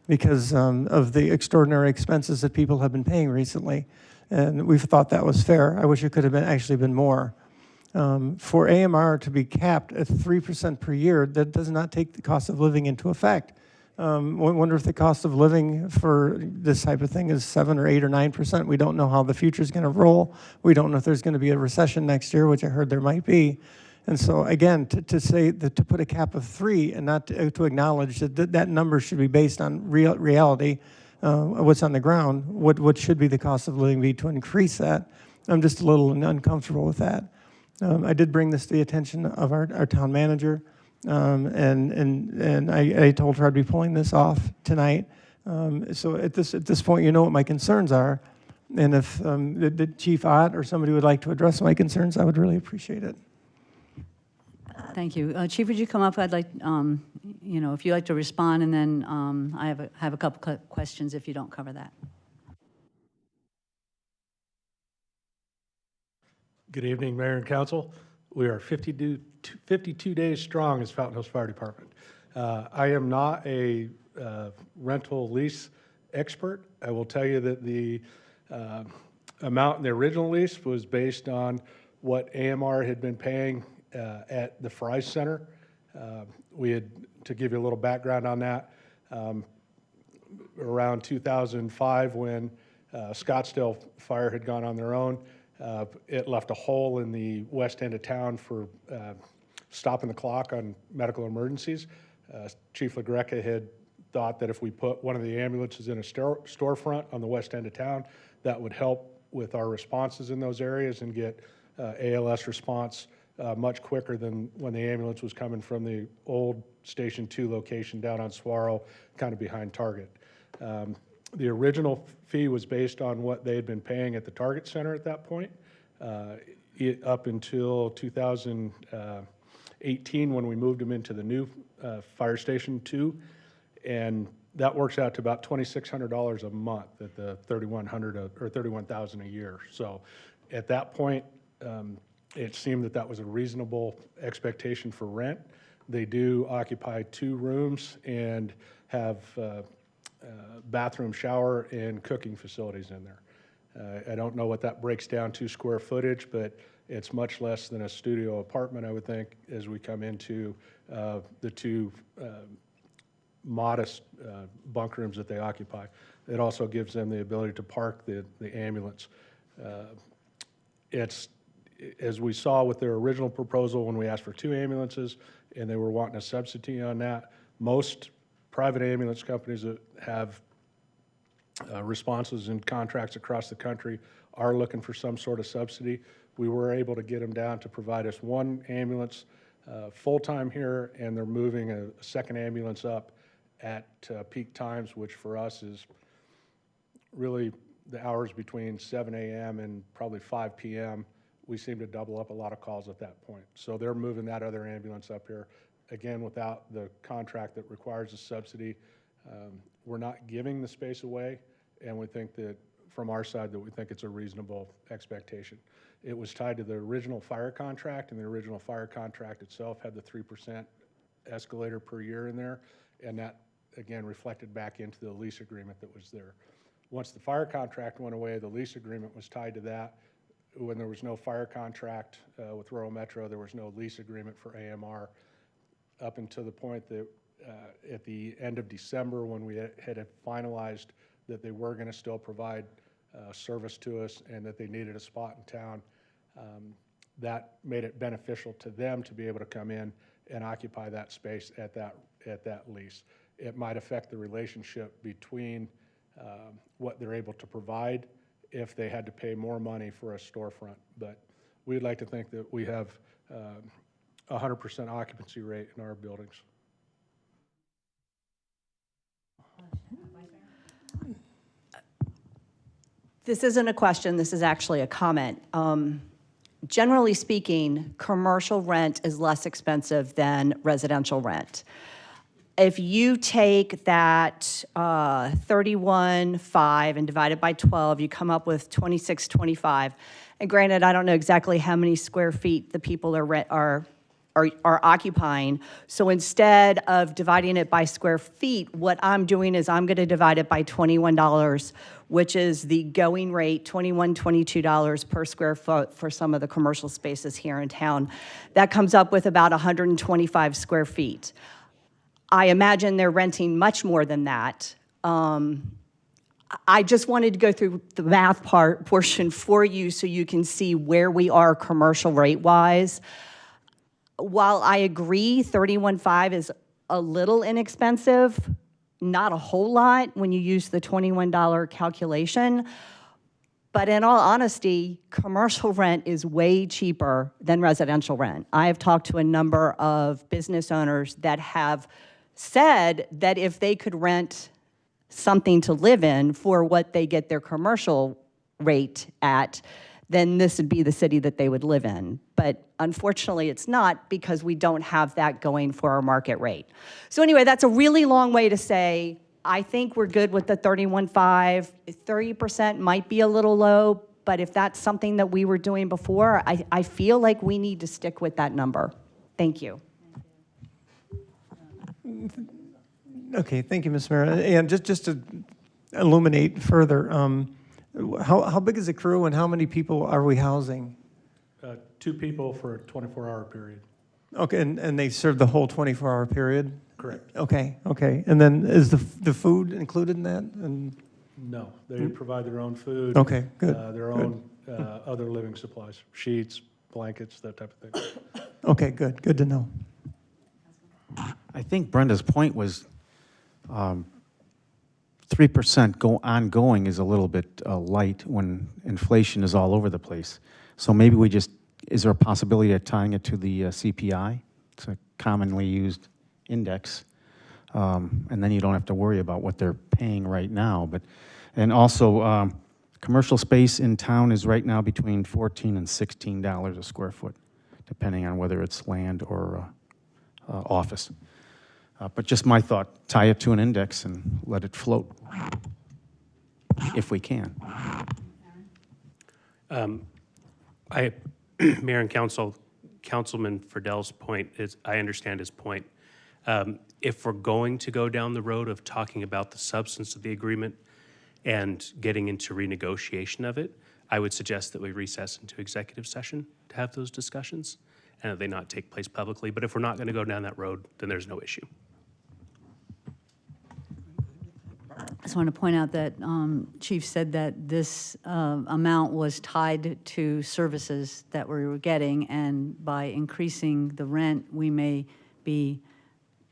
Speaker 9: because of the extraordinary expenses that people have been paying recently. And we've thought that was fair. I wish it could have actually been more. For AMR to be capped at 3% per year, that does not take the cost of living into effect. I wonder if the cost of living for this type of thing is 7 or 8 or 9%. We don't know how the future is going to roll. We don't know if there's going to be a recession next year, which I heard there might be. And so again, to say that to put a cap of 3 and not to acknowledge that that number should be based on reality, what's on the ground, what should be the cost of living be to increase that, I'm just a little uncomfortable with that. I did bring this to the attention of our town manager. And I told her I'd be pulling this off tonight. So at this point, you know what my concerns are. And if the Chief Ott or somebody would like to address my concerns, I would really appreciate it.
Speaker 1: Thank you. Chief, would you come up? I'd like, if you'd like to respond, and then I have a couple questions if you don't cover that.
Speaker 18: Good evening, Mayor and Council. We are 52 days strong as Fountain Hills Fire Department. I am not a rental lease expert. I will tell you that the amount in the original lease was based on what AMR had been paying at the Fry Center. We had, to give you a little background on that, around 2005 when Scottsdale Fire had gone on their own, it left a hole in the west end of town for stopping the clock on medical emergencies. Chief LaGreca had thought that if we put one of the ambulances in a storefront on the west end of town, that would help with our responses in those areas and get ALS response much quicker than when the ambulance was coming from the old Station 2 location down on Saguaro, kind of behind Target. The original fee was based on what they had been paying at the Target Center at that point, up until 2018 when we moved them into the new Fire Station 2, and that works out to about $2,600 a month at the $3,100 or $31,000 a year. So at that point, it seemed that was a reasonable expectation for rent. They do occupy 2 rooms and have bathroom, shower, and cooking facilities in there. I don't know what that breaks down to square footage, but it's much less than a studio apartment, I would think, as we come into the two modest bunk rooms that they occupy. It also gives them the ability to park the ambulance. It's, as we saw with their original proposal when we asked for 2 ambulances and they were wanting a subsidy on that, most private ambulance companies that have responses and contracts across the country are looking for some sort of subsidy. We were able to get them down to provide us 1 ambulance full-time here, and they're moving a second ambulance up at peak times, which for us is really the hours between 7 a.m. and probably 5 p.m. We seem to double up a lot of calls at that point. So they're moving that other ambulance up here, again, without the contract that requires a subsidy. We're not giving the space away, and we think that, from our side, that we think it's a reasonable expectation. It was tied to the original fire contract, and the original fire contract itself had the 3% escalator per year in there, and that, again, reflected back into the lease agreement that was there. Once the fire contract went away, the lease agreement was tied to that. When there was no fire contract with Rural Metro, there was no lease agreement for AMR, up until the point that at the end of December, when we had finalized that they were going to still provide service to us and that they needed a spot in town, that made it beneficial to them to be able to come in and occupy that space at that lease. It might affect the relationship between what they're able to provide if they had to pay more money for a storefront. But we'd like to think that we have 100% occupancy rate in our buildings.
Speaker 6: This isn't a question, this is actually a comment. Generally speaking, commercial rent is less expensive than residential rent. If you take that 31.5 and divide it by 12, you come up with 26.25. And granted, I don't know exactly how many square feet the people are occupying. So instead of dividing it by square feet, what I'm doing is I'm going to divide it by $21, which is the going rate, $21, $22 per square foot for some of the commercial spaces here in town. That comes up with about 125 square feet. I imagine they're renting much more than that. I just wanted to go through the math portion for you so you can see where we are commercial rate-wise. While I agree 31.5 is a little inexpensive, not a whole lot when you use the $21 calculation, but in all honesty, commercial rent is way cheaper than residential rent. I have talked to a number of business owners that have said that if they could rent something to live in for what they get their commercial rate at, then this would be the city that they would live in. But unfortunately, it's not, because we don't have that going for our market rate. So anyway, that's a really long way to say, I think we're good with the 31.5. 30% might be a little low, but if that's something that we were doing before, I feel like we need to stick with that number. Thank you.
Speaker 9: Okay, thank you, Ms. Mayor. And just to illuminate further, how big is the crew and how many people are we housing?
Speaker 18: 2 people for a 24-hour period.
Speaker 9: Okay, and they serve the whole 24-hour period?
Speaker 18: Correct.
Speaker 9: Okay. And then is the food included in that? And
Speaker 18: No, they provide their own food.
Speaker 9: Okay, good.
Speaker 18: Their own other living supplies, sheets, blankets, that type of thing.
Speaker 9: Okay, good to know.
Speaker 7: I think Brenda's point was 3% ongoing is a little bit light when inflation is all over the place. So maybe is there a possibility of tying it to the CPI? It's a commonly used index. And then you don't have to worry about what they're paying right now. And also, commercial space in town is right now between $14 and $16 a square foot, depending on whether it's land or office. But just my thought, tie it to an index and let it float, if we can.
Speaker 19: Mayor and Councilman Friedell's point is, I understand his point. If we're going to go down the road of talking about the substance of the agreement and getting into renegotiation of it, I would suggest that we recess into executive session to have those discussions and that they not take place publicly. But if we're not going to go down that road, then there's no issue.
Speaker 1: I just want to point out that Chief said that this amount was tied to services that we were getting, and by increasing the rent, we may be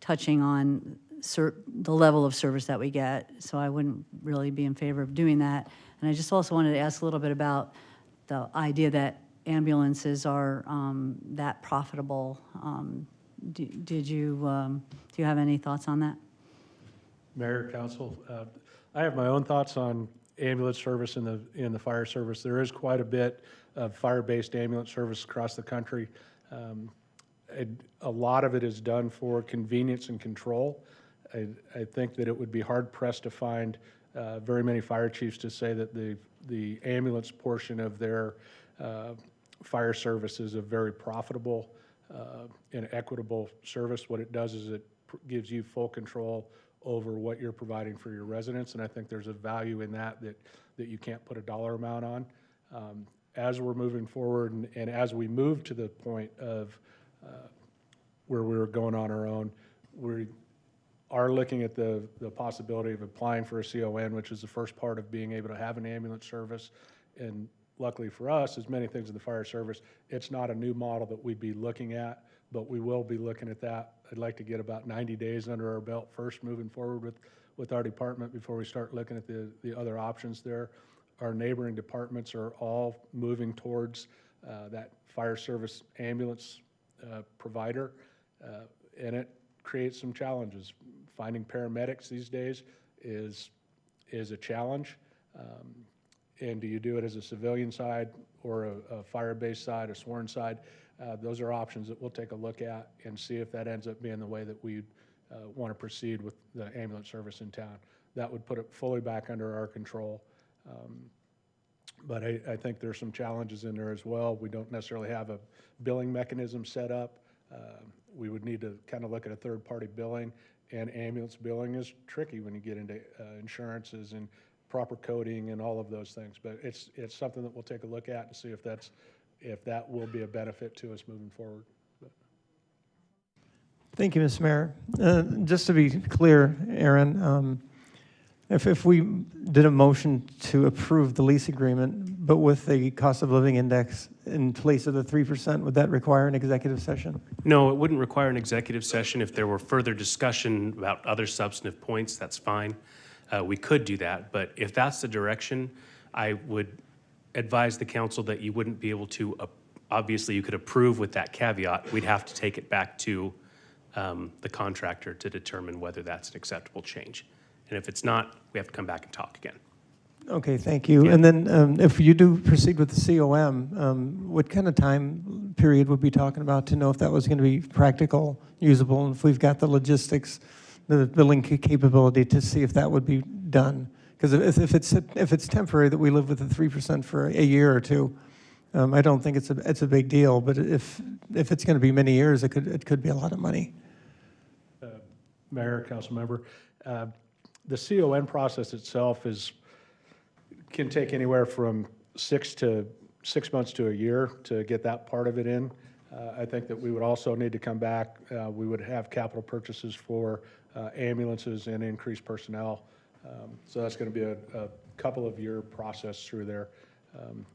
Speaker 1: touching on the level of service that we get. So I wouldn't really be in favor of doing that. And I just also wanted to ask a little bit about the idea that ambulances are that profitable. Do you have any thoughts on that?
Speaker 18: Mayor, Council, I have my own thoughts on ambulance service in the fire service. There is quite a bit of fire-based ambulance service across the country. A lot of it is done for convenience and control. I think that it would be hard-pressed to find very many fire chiefs to say that the ambulance portion of their fire service is a very profitable and equitable service. What it does is it gives you full control over what you're providing for your residents, and I think there's a value in that you can't put a dollar amount on. As we're moving forward and as we move to the point of where we're going on our own, we are looking at the possibility of applying for a CON, which is the first part of being able to have an ambulance service. And luckily for us, as many things in the fire service, it's not a new model that we'd be looking at, but we will be looking at that. I'd like to get about 90 days under our belt first moving forward with our department before we start looking at the other options there. Our neighboring departments are all moving towards that fire service ambulance provider, and it creates some challenges. Finding paramedics these days is a challenge. And do you do it as a civilian side or a fire-based side, a sworn side? Those are options that we'll take a look at and see if that ends up being the way that we want to proceed with the ambulance service in town. That would put it fully back under our control. But I think there's some challenges in there as well. We don't necessarily have a billing mechanism set up. We would need to kind of look at a third-party billing, and ambulance billing is tricky when you get into insurances and proper coding and all of those things. But it's something that we'll take a look at and see if that will be a benefit to us moving forward.
Speaker 9: Thank you, Mr. Mayor. Just to be clear, Aaron, if we did a motion to approve the lease agreement, but with the cost of living index in place of the 3%, would that require an executive session?
Speaker 19: No, it wouldn't require an executive session. If there were further discussion about other substantive points, that's fine. We could do that, but if that's the direction, I would advise the council that you wouldn't be able to, obviously you could approve with that caveat. We'd have to take it back to the contractor to determine whether that's an acceptable change. And if it's not, we have to come back and talk again.
Speaker 9: Okay, thank you. Yeah. And then if you do proceed with the COM, what kind of time period would we be talking about to know if that was going to be practical, usable, and if we've got the logistics, the billing capability to see if that would be done? Because if it's temporary that we live with the 3% for a year or two, I don't think it's a big deal. But if it's going to be many years, it could be a lot of money.
Speaker 18: Mayor, council member, the CON process itself can take anywhere from 6 months to a year to get that part of it in. I think that we would also need to come back. We would have capital purchases for ambulances and increased personnel. So that's going to be a couple of year process through there.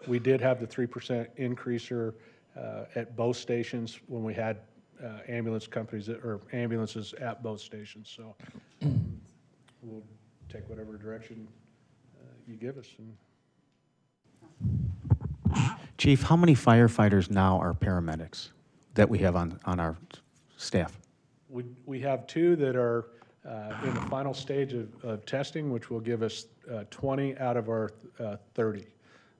Speaker 18: We did have the 3% increaser at both stations when we had ambulance companies or ambulances at both stations. So we'll take whatever direction you give us.
Speaker 7: Chief, how many firefighters now are paramedics that we have on our staff?
Speaker 18: We have 2 that are in the final stage of testing, which will give us 20 out of our 30.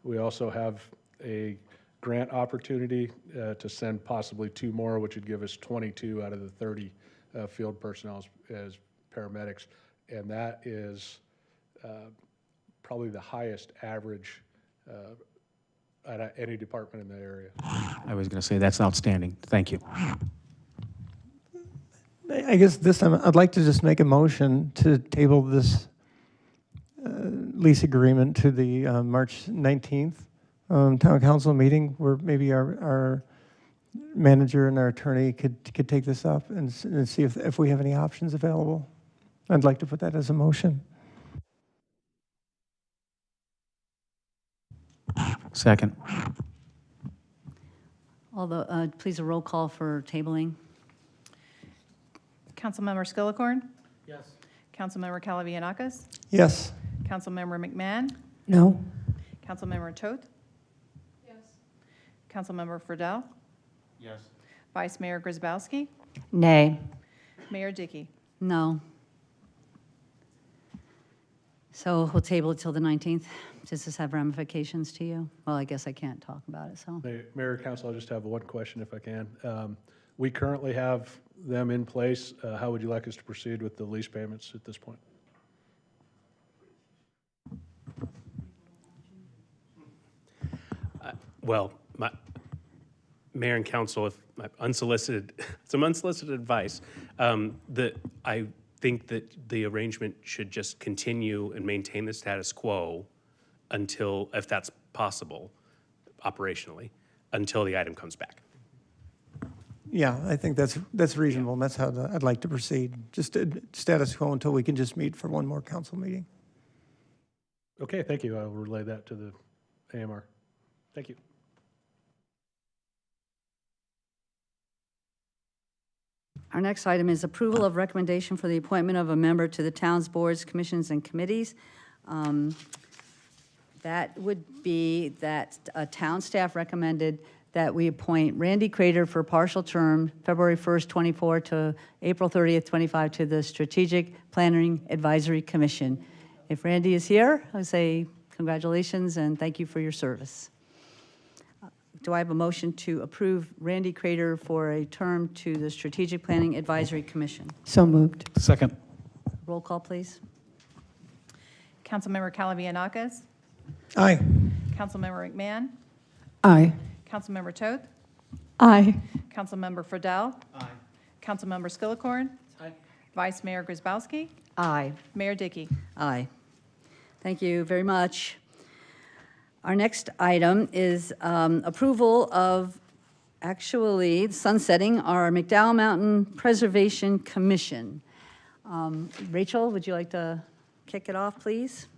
Speaker 18: We also have a grant opportunity to send possibly 2 more, which would give us 22 out of the 30 field personnel as paramedics. And that is probably the highest average at any department in the area.
Speaker 7: I was going to say that's outstanding. Thank you.
Speaker 9: I guess this time I'd like to just make a motion to table this lease agreement to the March 19th town council meeting, where maybe our manager and our attorney could take this up and see if we have any options available. I'd like to put that as a motion.
Speaker 7: Second.
Speaker 1: Although, please a roll call for tabling.
Speaker 3: Councilmember Skillicorn? Yes. Councilmember Calavianakis?
Speaker 9: Yes.
Speaker 3: Councilmember McMahon?
Speaker 8: No.
Speaker 3: Councilmember Toth? Yes. Councilmember Friedel?
Speaker 14: Yes.
Speaker 3: Vice Mayor Grzybowski?
Speaker 6: Nay.
Speaker 3: Mayor Dickey?
Speaker 1: No. So we'll table it till the 19th. Does this have ramifications to you? Well, I guess I can't talk about it, so.
Speaker 18: Mayor, Council, I just have one question if I can. We currently have them in place. How would you like us to proceed with the lease payments at this point?
Speaker 19: Well, Mayor and Council, if some unsolicited advice, I think that the arrangement should just continue and maintain the status quo until, if that's possible, operationally, until the item comes back.
Speaker 9: Yeah, I think that's reasonable, and that's how I'd like to proceed. Just status quo until we can just meet for one more council meeting.
Speaker 18: Okay, thank you. I'll relay that to the AMR. Thank you.
Speaker 1: Our next item is approval of recommendation for the appointment of a member to the town's boards, commissions, and committees. That would be that town staff recommended that we appoint Randy Crater for a partial term, February 1st, 24 to April 30th, 25, to the Strategic Planning Advisory Commission. If Randy is here, I would say congratulations and thank you for your service. Do I have a motion to approve Randy Crater for a term to the Strategic Planning Advisory Commission?
Speaker 8: So moved.
Speaker 10: Second.
Speaker 1: Roll call, please.
Speaker 3: Councilmember Calavianakis?
Speaker 9: Aye.
Speaker 3: Councilmember McMahon?
Speaker 8: Aye.
Speaker 3: Councilmember Toth?
Speaker 8: Aye.
Speaker 3: Councilmember Friedel? Aye. Councilmember Skillicorn?
Speaker 14: Aye.
Speaker 3: Vice Mayor Grzybowski?
Speaker 6: Aye.
Speaker 3: Mayor Dickey?
Speaker 1: Aye. Thank you very much. Our next item is approval of actually sunsetting our McDowell Mountain Preservation Commission. Rachel, would you like to kick it off, please?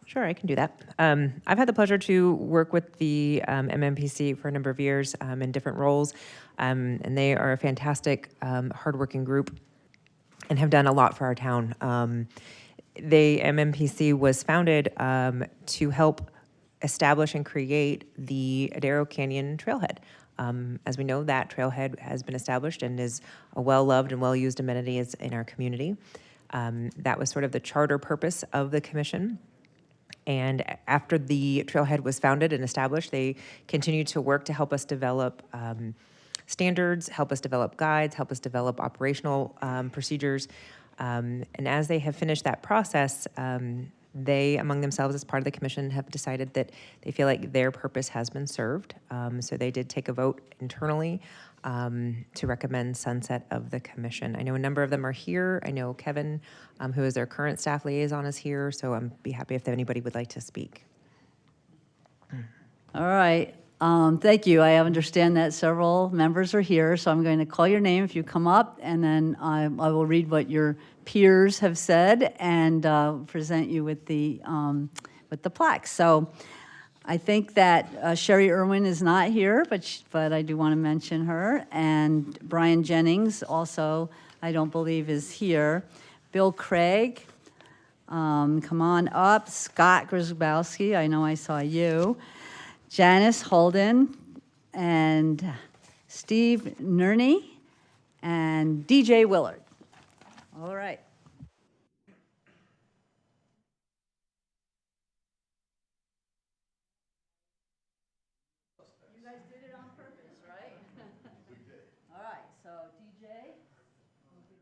Speaker 5: Sure, I can do that. I've had the pleasure to work with the MMPC for a number of years in different roles, and they are a fantastic, hardworking group and have done a lot for our town. The MMPC was founded to help establish and create the Adero Canyon Trailhead. As we know, that trailhead has been established and is a well-loved and well-used amenity in our community. That was sort of the charter purpose of the commission. And after the trailhead was founded and established, they continued to work to help us develop standards, help us develop guides, help us develop operational procedures. And as they have finished that process, they, among themselves, as part of the commission, have decided that they feel like their purpose has been served. So they did take a vote internally to recommend sunset of the commission. I know a number of them are here. I know Kevin, who is their current staff liaison, is here, so I'd be happy if anybody would like to speak.
Speaker 1: All right. Thank you. I understand that several members are here, so I'm going to call your name if you come up, and then I will read what your peers have said and present you with the plaque. So I think that Sherry Irwin is not here, but I do want to mention her. And Brian Jennings also, I don't believe, is here. Bill Craig, come on up. Scott Grzybowski, I know I saw you. Janice Holden, and Steve Nerney, and DJ Willard. All right. You guys did it on purpose, right? We did. All right, so DJ. Steve. Thank you.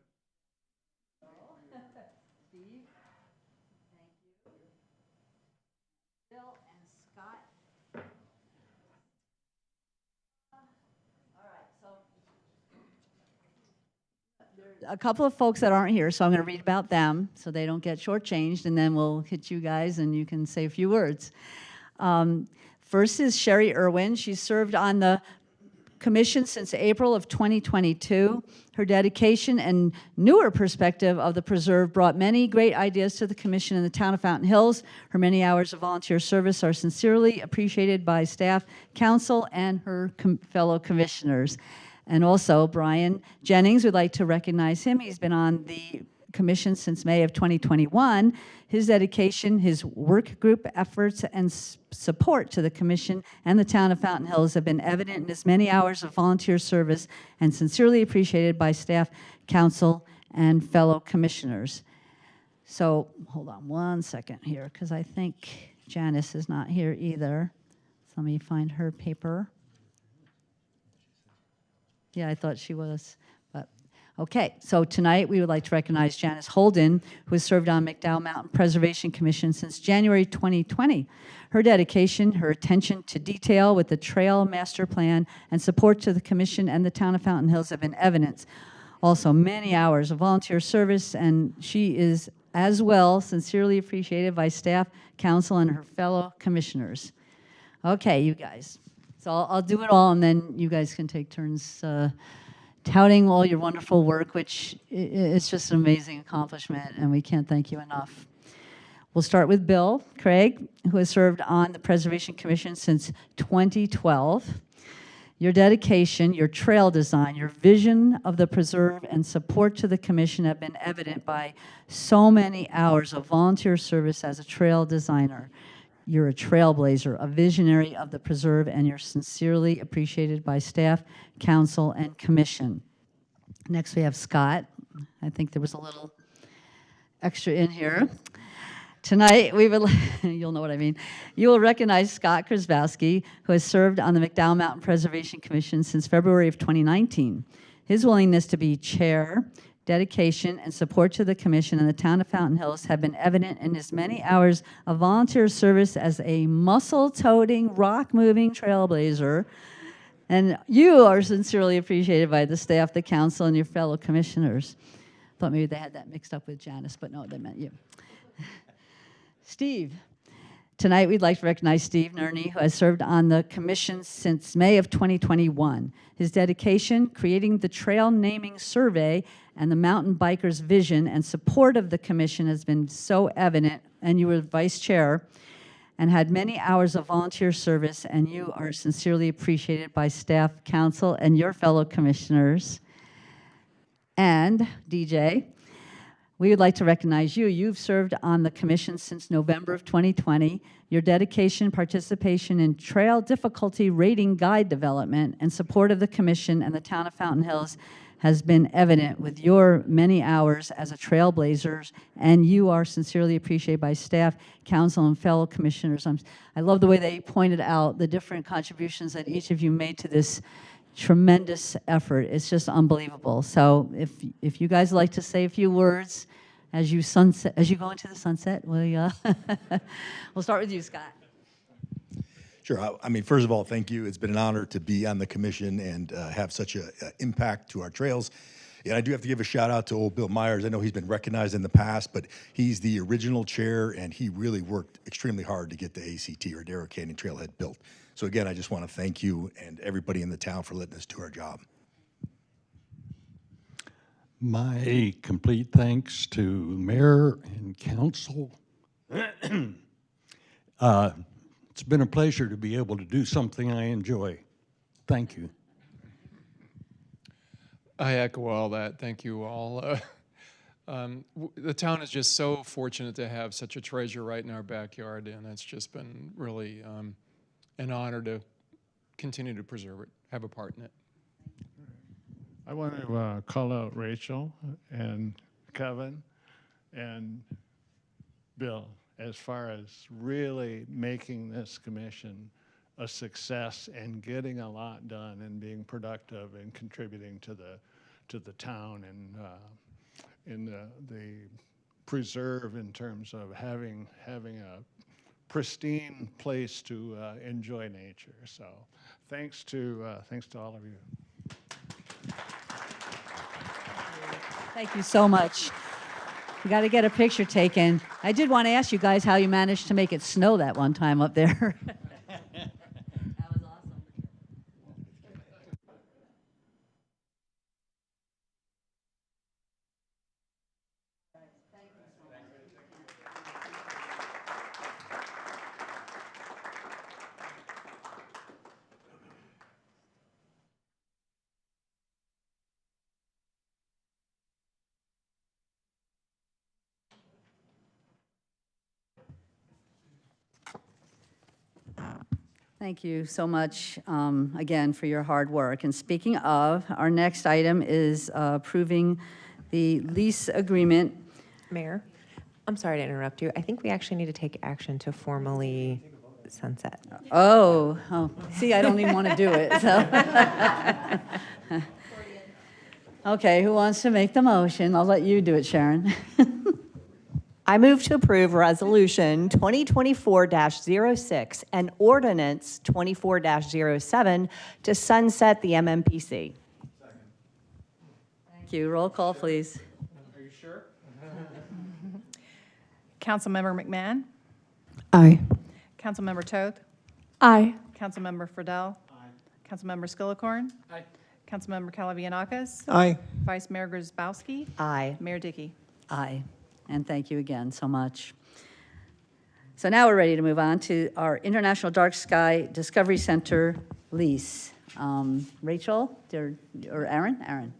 Speaker 1: Bill and Scott. A couple of folks that aren't here, so I'm going to read about them so they don't get shortchanged, and then we'll hit you guys and you can say a few words. First is Sherry Irwin. She's served on the commission since April of 2022. Her dedication and newer perspective of the preserve brought many great ideas to the commission in the town of Fountain Hills. Her many hours of volunteer service are sincerely appreciated by staff, council, and her fellow commissioners. And also, Brian Jennings, we'd like to recognize him. He's been on the commission since May of 2021. His dedication, his work group efforts, and support to the commission and the town of Fountain Hills have been evident in his many hours of volunteer service and sincerely appreciated by staff, council, and fellow commissioners. So, hold on one second here, because I think Janice is not here either. So let me find her paper. Yeah, I thought she was, but okay. So tonight we would like to recognize Janice Holden, who has served on McDowell Mountain Preservation Commission since January 2020. Her dedication, her attention to detail with the trail master plan, and support to the commission and the town of Fountain Hills have been evident. Also, many hours of volunteer service, and she is as well sincerely appreciated by staff, council, and her fellow commissioners. Okay, you guys. So I'll do it all, and then you guys can take turns touting all your wonderful work, which is just an amazing accomplishment, and we can't thank you enough. We'll start with Bill Craig, who has served on the Preservation Commission since 2012. Your dedication, your trail design, your vision of the preserve, and support to the commission have been evident by so many hours of volunteer service as a trail designer. You're a trailblazer, a visionary of the preserve, and you're sincerely appreciated by staff, council, and commission. Next, we have Scott. I think there was a little extra in here. Tonight, we will, you'll know what I mean. You will recognize Scott Krasbowski, who has served on the McDowell Mountain Preservation Commission since February of 2019. His willingness to be chair, dedication, and support to the commission and the town of Fountain Hills have been evident in his many hours of volunteer service as a muscle-toting, rock-moving trailblazer. And you are sincerely appreciated by the staff, the council, and your fellow commissioners. Thought maybe they had that mixed up with Janice, but no, they meant you. Steve. Tonight, we'd like to recognize Steve Nerney, who has served on the commission since May of 2021. His dedication, creating the trail naming survey, and the mountain bikers' vision and support of the commission has been so evident, and you were vice chair and had many hours of volunteer service, and you are sincerely appreciated by staff, council, and your fellow commissioners. And DJ, we would like to recognize you. You've served on the commission since November of 2020. Your dedication, participation in trail difficulty rating guide development, and support of the commission and the town of Fountain Hills has been evident with your many hours as a trailblazer, and you are sincerely appreciated by staff, council, and fellow commissioners. I love the way they pointed out the different contributions that each of you made to this tremendous effort. It's just unbelievable. So if you guys like to say a few words as you go into the sunset, we'll start with you, Scott.
Speaker 20: Sure. I mean, first of all, thank you. It's been an honor to be on the commission and have such an impact to our trails. And I do have to give a shout out to old Bill Myers. I know he's been recognized in the past, but he's the original chair, and he really worked extremely hard to get the ACT, or Darrow Canyon Trailhead, built. So again, I just want to thank you and everybody in the town for letting us do our job.
Speaker 21: My complete thanks to mayor and council. It's been a pleasure to be able to do something I enjoy. Thank you.
Speaker 22: I echo all that. Thank you all. The town is just so fortunate to have such a treasure right in our backyard, and it's just been really an honor to continue to preserve it, have a part in it.
Speaker 15: I want to call out Rachel and Kevin and Bill as far as really making this commission a success and getting a lot done and being productive and contributing to the town and in the preserve in terms of having a pristine place to enjoy nature. So thanks to all of you.
Speaker 1: Thank you so much. We got to get a picture taken. I did want to ask you guys how you managed to make it snow that one time up there. Thank you so much, again, for your hard work. And speaking of, our next item is approving the lease agreement.
Speaker 5: Mayor, I'm sorry to interrupt you. I think we actually need to take action to formally sunset.
Speaker 1: Oh, see, I don't even want to do it, so. Okay, who wants to make the motion? I'll let you do it, Sharon.
Speaker 6: I move to approve Resolution 2024-06 and Ordinance 24-07 to sunset the MMPC.
Speaker 1: Thank you. Roll call, please.
Speaker 9: Are you sure?
Speaker 3: Councilmember McMahon.
Speaker 8: Aye.
Speaker 3: Councilmember Toth.
Speaker 4: Aye.
Speaker 3: Councilmember Friedel. Aye. Councilmember Skillicorn.
Speaker 10: Aye.
Speaker 3: Councilmember Calavianakis.
Speaker 9: Aye.
Speaker 3: Vice Mayor Grzybowski.
Speaker 6: Aye.
Speaker 3: Mayor Dickey.
Speaker 1: Aye. And thank you again so much. So now we're ready to move on to our International Dark Sky Discovery Center lease. Rachel or Aaron? Aaron.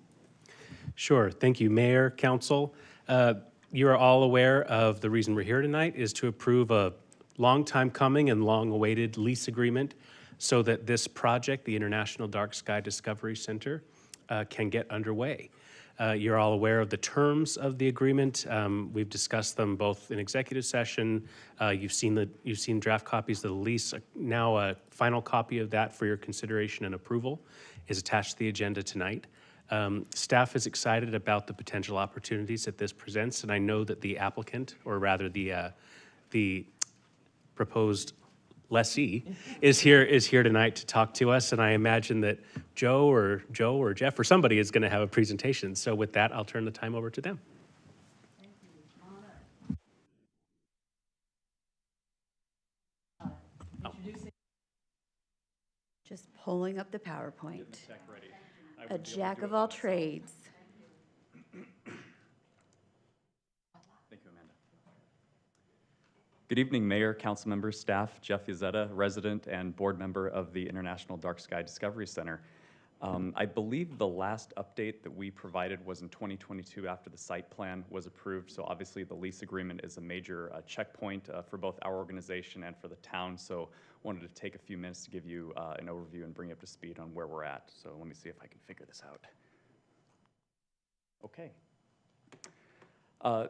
Speaker 19: Sure. Thank you, Mayor, Council. You are all aware of the reason we're here tonight is to approve a long time coming and long-awaited lease agreement so that this project, the International Dark Sky Discovery Center, can get underway. You're all aware of the terms of the agreement. We've discussed them both in executive session. You've seen draft copies of the lease. Now a final copy of that for your consideration and approval is attached to the agenda tonight. Staff is excited about the potential opportunities that this presents, and I know that the applicant, or rather the proposed lessee, is here tonight to talk to us, and I imagine that Joe or Jeff or somebody is going to have a presentation. So with that, I'll turn the time over to them.
Speaker 2: Just pulling up the PowerPoint. A jack of all trades.
Speaker 11: Thank you, Amanda. Good evening, Mayor, council members, staff. Jeff Yazetta, resident and board member of the International Dark Sky Discovery Center. I believe the last update that we provided was in 2022 after the site plan was approved. So obviously the lease agreement is a major checkpoint for both our organization and for the town. So wanted to take a few minutes to give you an overview and bring you up to speed on where we're at. So let me see if I can figure this out. Okay.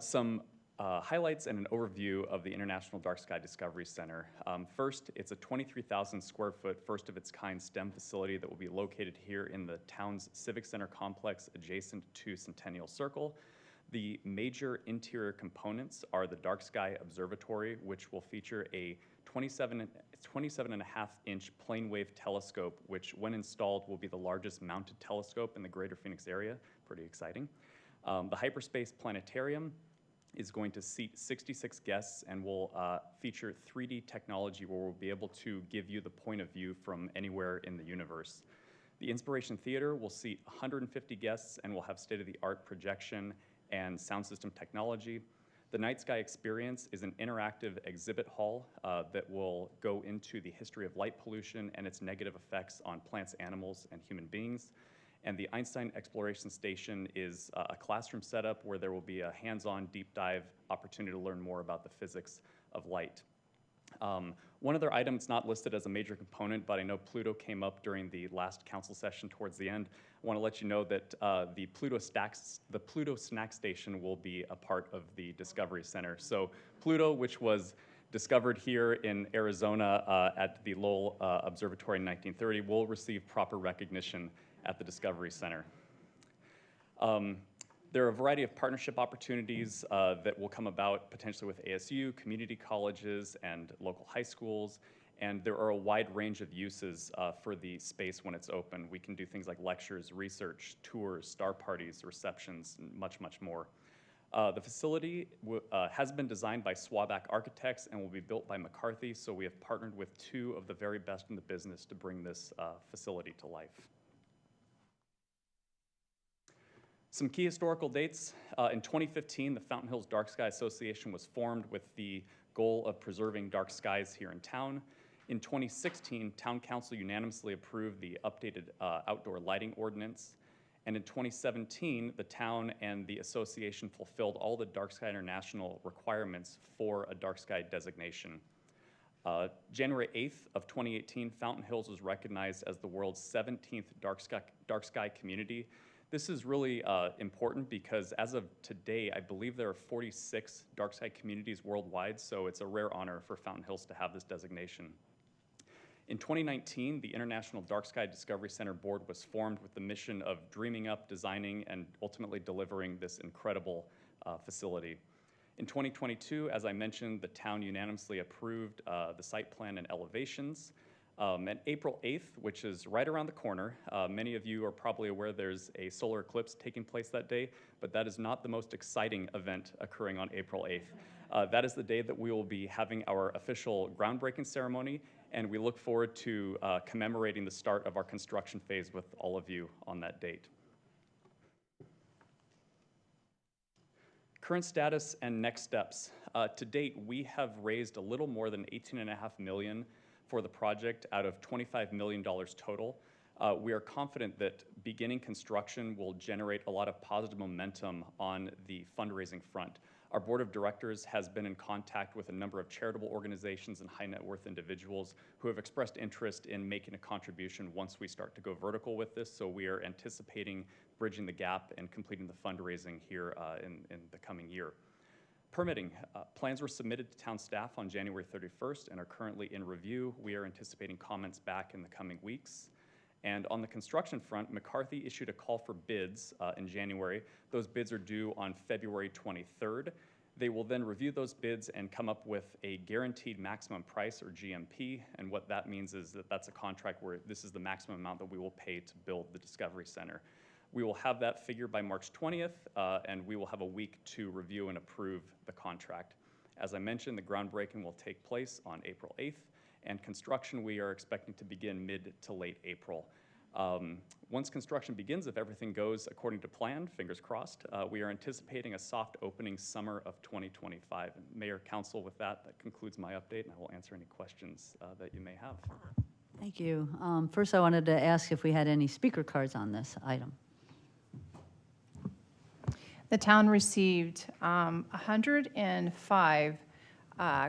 Speaker 11: Some highlights and an overview of the International Dark Sky Discovery Center. First, it's a 23,000 square foot, first of its kind STEM facility that will be located here in the town's Civic Center complex adjacent to Centennial Circle. The major interior components are the Dark Sky Observatory, which will feature a 27.5-inch plane wave telescope, which when installed will be the largest mounted telescope in the greater Phoenix area. Pretty exciting. The Hyperspace Planetarium is going to seat 66 guests and will feature 3D technology where we'll be able to give you the point of view from anywhere in the universe. The Inspiration Theater will seat 150 guests and will have state-of-the-art projection and sound system technology. The Night Sky Experience is an interactive exhibit hall that will go into the history of light pollution and its negative effects on plants, animals, and human beings. And the Einstein Exploration Station is a classroom setup where there will be a hands-on deep dive opportunity to learn more about the physics of light. One other item that's not listed as a major component, but I know Pluto came up during the last council session towards the end. I want to let you know that the Pluto Snack Station will be a part of the Discovery Center. So Pluto, which was discovered here in Arizona at the Lowell Observatory in 1930, will receive proper recognition at the Discovery Center. There are a variety of partnership opportunities that will come about potentially with ASU, community colleges, and local high schools. And there are a wide range of uses for the space when it's open. We can do things like lectures, research, tours, star parties, receptions, and much, much more. The facility has been designed by Swaback Architects and will be built by McCarthy, so we have partnered with two of the very best in the business to bring this facility to life. Some key historical dates. In 2015, the Fountain Hills Dark Sky Association was formed with the goal of preserving dark skies here in town. In 2016, Town Council unanimously approved the updated outdoor lighting ordinance. And in 2017, the town and the association fulfilled all the Dark Sky International requirements for a dark sky designation. January 8th of 2018, Fountain Hills was recognized as the world's 17th dark sky community. This is really important because as of today, I believe there are 46 dark sky communities worldwide, so it's a rare honor for Fountain Hills to have this designation. In 2019, the International Dark Sky Discovery Center Board was formed with the mission of dreaming up, designing, and ultimately delivering this incredible facility. In 2022, as I mentioned, the town unanimously approved the site plan and elevations. And April 8th, which is right around the corner, many of you are probably aware there's a solar eclipse taking place that day, but that is not the most exciting event occurring on April 8th. That is the day that we will be having our official groundbreaking ceremony, and we look forward to commemorating the start of our construction phase with all of you on that date. Current status and next steps. To date, we have raised a little more than $18.5 million for the project out of $25 million total. We are confident that beginning construction will generate a lot of positive momentum on the fundraising front. Our board of directors has been in contact with a number of charitable organizations and high net worth individuals who have expressed interest in making a contribution once we start to go vertical with this, so we are anticipating bridging the gap and completing the fundraising here in the coming year. Permitting. Plans were submitted to town staff on January 31st and are currently in review. We are anticipating comments back in the coming weeks. And on the construction front, McCarthy issued a call for bids in January. Those bids are due on February 23rd. They will then review those bids and come up with a guaranteed maximum price, or GMP, and what that means is that that's a contract where this is the maximum amount that we will pay to build the Discovery Center. We will have that figure by March 20th, and we will have a week to review and approve the contract. As I mentioned, the groundbreaking will take place on April 8th, and construction we are expecting to begin mid to late April. Once construction begins, if everything goes according to plan, fingers crossed, we are anticipating a soft opening summer of 2025. And Mayor, Council, with that concludes my update, and I will answer any questions that you may have.
Speaker 1: Thank you. First, I wanted to ask if we had any speaker cards on this item.
Speaker 3: The town received 105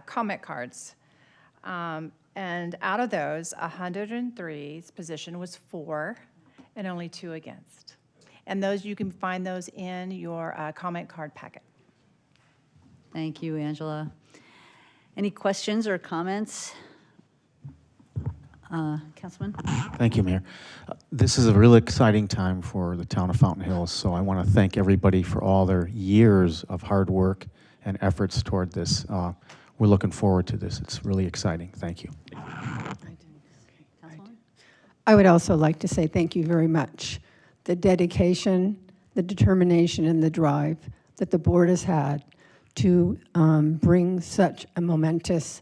Speaker 3: comment cards. And out of those, 103's position was for, and only 2 against. And those, you can find those in your comment card packet.
Speaker 1: Thank you, Angela. Any questions or comments? Councilman?
Speaker 7: Thank you, Mayor. This is a really exciting time for the town of Fountain Hills, so I want to thank everybody for all their years of hard work and efforts toward this. We're looking forward to this. It's really exciting. Thank you.
Speaker 8: I would also like to say thank you very much. The dedication, the determination, and the drive that the board has had to bring such a momentous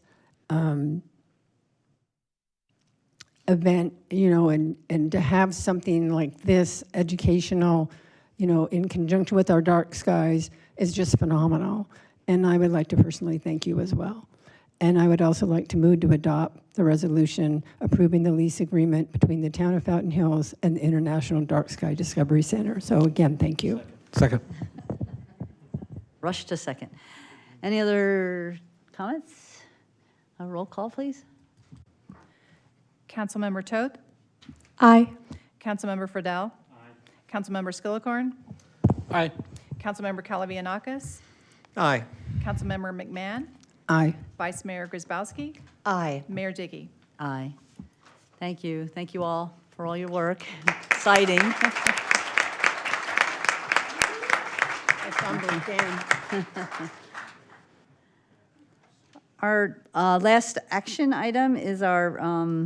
Speaker 8: event, you know, and to have something like this educational, you know, in conjunction with our dark skies is just phenomenal. And I would like to personally thank you as well. And I would also like to move to adopt the resolution approving the lease agreement between the town of Fountain Hills and the International Dark Sky Discovery Center. So again, thank you.
Speaker 21: Second.
Speaker 1: Rush to second. Any other comments? A roll call, please.
Speaker 3: Councilmember Toth?
Speaker 4: Aye.
Speaker 3: Councilmember Friedel? Aye. Councilmember Skillicorn?
Speaker 10: Aye.
Speaker 3: Councilmember Calavianakis?
Speaker 9: Aye.
Speaker 3: Councilmember McMahon?
Speaker 8: Aye.
Speaker 3: Vice Mayor Grzybowski?
Speaker 2: Aye.
Speaker 3: Mayor Dickey?
Speaker 1: Aye. Thank you. Thank you all for all your work. Exciting. Our last action item is our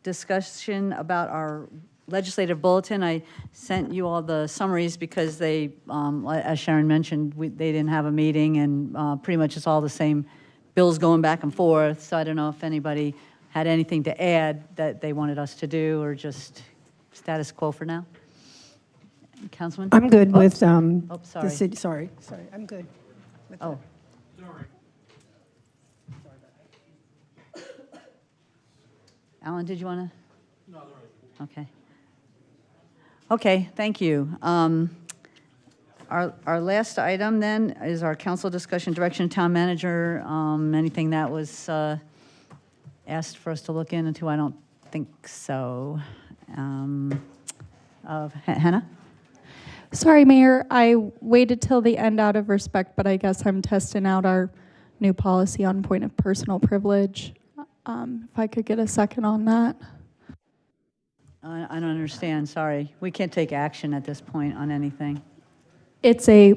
Speaker 1: discussion about our legislative bulletin. I sent you all the summaries because they, as Sharon mentioned, they didn't have a meeting, and pretty much it's all the same bills going back and forth. So I don't know if anybody had anything to add that they wanted us to do, or just status quo for now. Councilman?
Speaker 8: I'm good with
Speaker 1: sorry.
Speaker 8: the city, sorry, I'm good. with
Speaker 1: Oh. Alan, did you want to? No, okay. Okay, thank you. Our last item then is our council discussion, direction, town manager. Anything that was asked for us to look into? I don't think so. Hannah?
Speaker 4: Sorry, Mayor, I waited till the end out of respect, but I guess I'm testing out our new policy on point of personal privilege. If I could get a second on that.
Speaker 1: I don't understand, sorry. We can't take action at this point on anything.
Speaker 4: It's a,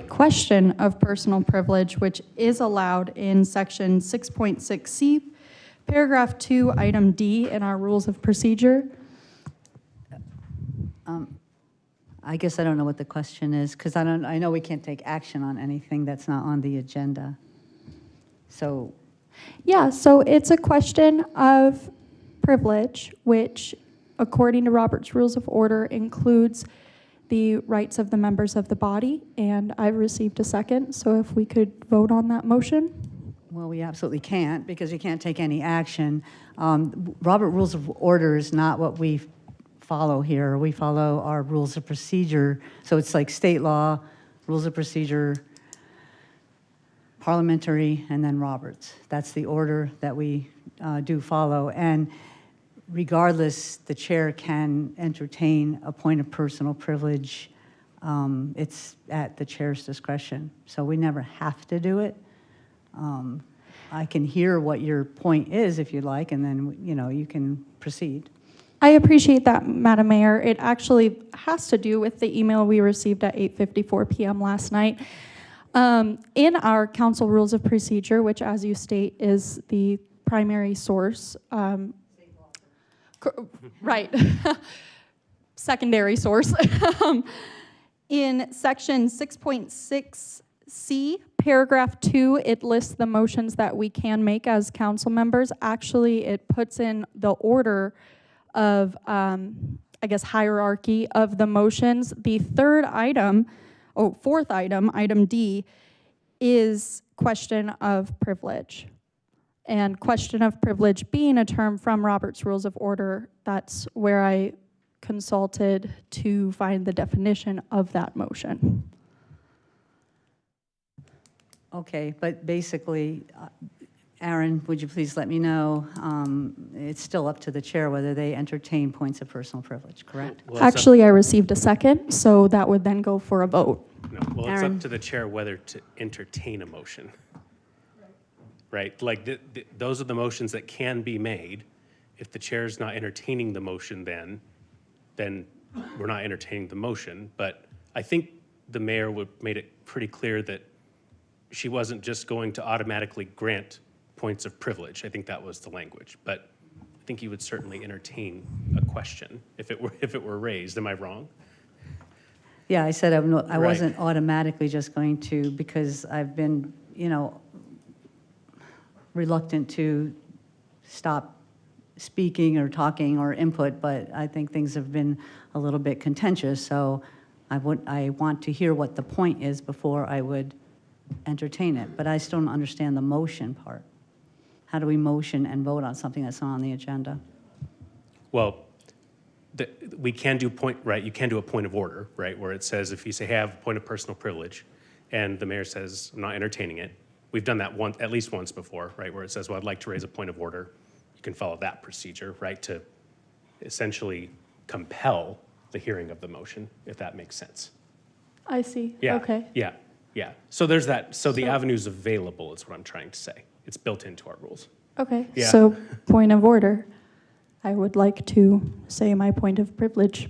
Speaker 4: question of personal privilege, which is allowed in section 6.6C, paragraph 2, item D in our rules of procedure.
Speaker 1: I guess I don't know what the question is, because I know we can't take action on anything that's not on the agenda. So.
Speaker 4: Yeah, so it's a question of privilege, which, according to Robert's Rules of Order, includes the rights of the members of the body, and I've received a second, so if we could vote on that motion.
Speaker 1: Well, we absolutely can't, because you can't take any action. Robert Rules of Order is not what we follow here. We follow our rules of procedure, so it's like state law, rules of procedure, parliamentary, and then Roberts. That's the order that we do follow. And regardless, the chair can entertain a point of personal privilege. It's at the chair's discretion. So we never have to do it. I can hear what your point is if you'd like, and then you can proceed.
Speaker 4: I appreciate that, Madam Mayor. It actually has to do with the email we received at 8:54 p.m. last night. In our council rules of procedure, which, as you state, is the primary source, right, secondary source, in section 6.6C, paragraph 2, it lists the motions that we can make as council members. Actually, it puts in the order of, I guess, hierarchy of the motions. The fourth item, item D, is question of privilege. And question of privilege being a term from Robert's Rules of Order, that's where I consulted to find the definition of that motion.
Speaker 1: Okay, but basically, Aaron, would you please let me know? It's still up to the chair whether they entertain points of personal privilege, correct?
Speaker 19: Well,
Speaker 4: actually, I received a second, so that would then go for a vote.
Speaker 19: No, well, it's up to the chair whether to entertain a motion. Right? Like, those are the motions that can be made. If the chair's not entertaining the motion, then we're not entertaining the motion. But I think the mayor made it pretty clear that she wasn't just going to automatically grant points of privilege. I think that was the language. But I think you would certainly entertain a question if it were raised. Am I wrong?
Speaker 1: Yeah, I said I wasn't automatically just going to, because I've been, reluctant to stop speaking or talking or input, but I think things have been a little bit contentious, so I want to hear what the point is before I would entertain it, but I still don't understand the motion part. How do we motion and vote on something that's not on the agenda?
Speaker 19: Well, we can do you can do a point of order, right, where it says if you say, hey, I have a point of personal privilege, and the mayor says, I'm not entertaining it. We've done that at least once before, right, where it says, well, I'd like to raise a point of order. You can follow that procedure, right, to essentially compel the hearing of the motion, if that makes sense.
Speaker 4: I see.
Speaker 19: Yeah.
Speaker 4: Okay.
Speaker 19: Yeah. Yeah. So there's that. So the avenue's available is what I'm trying to say. It's built into our rules.
Speaker 4: Okay.
Speaker 19: Yeah.
Speaker 4: So point of order. I would like to say my point of privilege.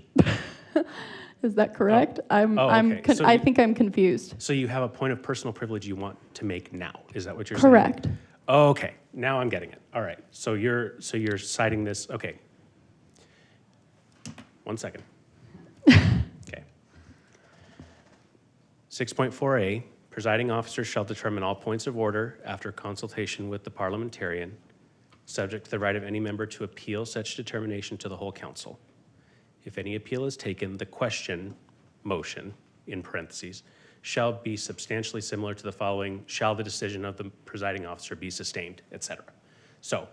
Speaker 4: Is that correct?
Speaker 19: okay. So
Speaker 4: I think I'm confused.
Speaker 19: So you have a point of personal privilege you want to make now. Is that what you're
Speaker 4: Correct.
Speaker 19: saying? Okay. Now I'm getting it. All right. So you're citing this. Okay. 1 second. Okay. 6.4a, presiding officer shall determine all points of order after consultation with the parliamentarian, subject to the right of any member to appeal such determination to the whole council. If any appeal is taken, the question motion, in parentheses, shall be substantially similar to the following: shall the decision of the presiding officer be sustained, etc. So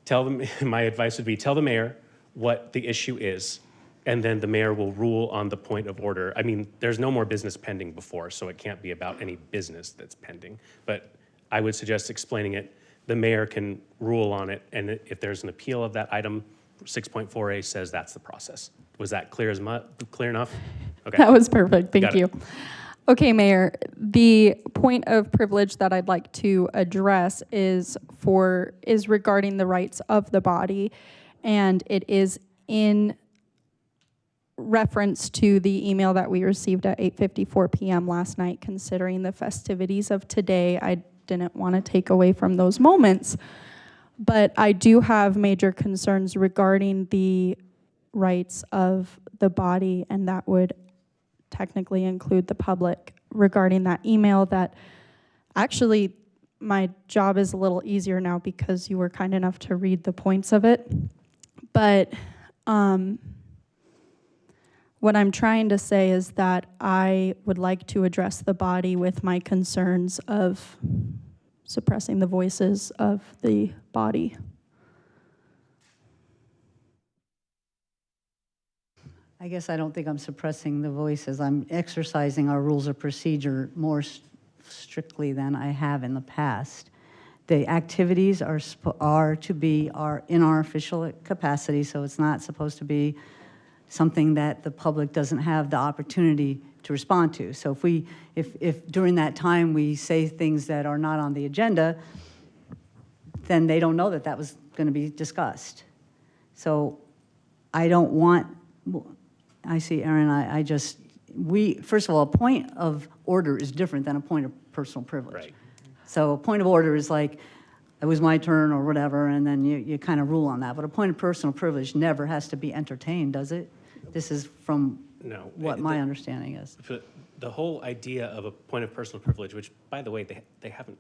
Speaker 19: tell them, my advice would be tell the mayor what the issue is, and then the mayor will rule on the point of order. I mean, there's no more business pending before, so it can't be about any business that's pending. But I would suggest explaining it. The mayor can rule on it, and if there's an appeal of that item, 6.4a says that's the process. Was that clear enough? Okay.
Speaker 4: That was perfect. Thank
Speaker 19: Got it.
Speaker 4: you. Okay, Mayor, the point of privilege that I'd like to address is regarding the rights of the body, and it is in reference to the email that we received at 8:54 p.m. last night. Considering the festivities of today, I didn't want to take away from those moments, but I do have major concerns regarding the rights of the body, and that would technically include the public, regarding that email. That actually, my job is a little easier now because you were kind enough to read the points of it. But what I'm trying to say is that I would like to address the body with my concerns of suppressing the voices of the body.
Speaker 1: I guess I don't think I'm suppressing the voices. I'm exercising our rules of procedure more strictly than I have in the past. The activities are in our official capacity, so it's not supposed to be something that the public doesn't have the opportunity to respond to. So if during that time we say things that are not on the agenda, then they don't know that that was going to be discussed. So I don't want, I see Aaron, first of all, a point of order is different than a point of personal privilege.
Speaker 19: Right.
Speaker 1: So a point of order is like, it was my turn or whatever, and then you kind of rule on that. But a point of personal privilege never has to be entertained, does it? This is from what my understanding is.
Speaker 19: The whole idea of a point of personal privilege, which, by the way, they haven't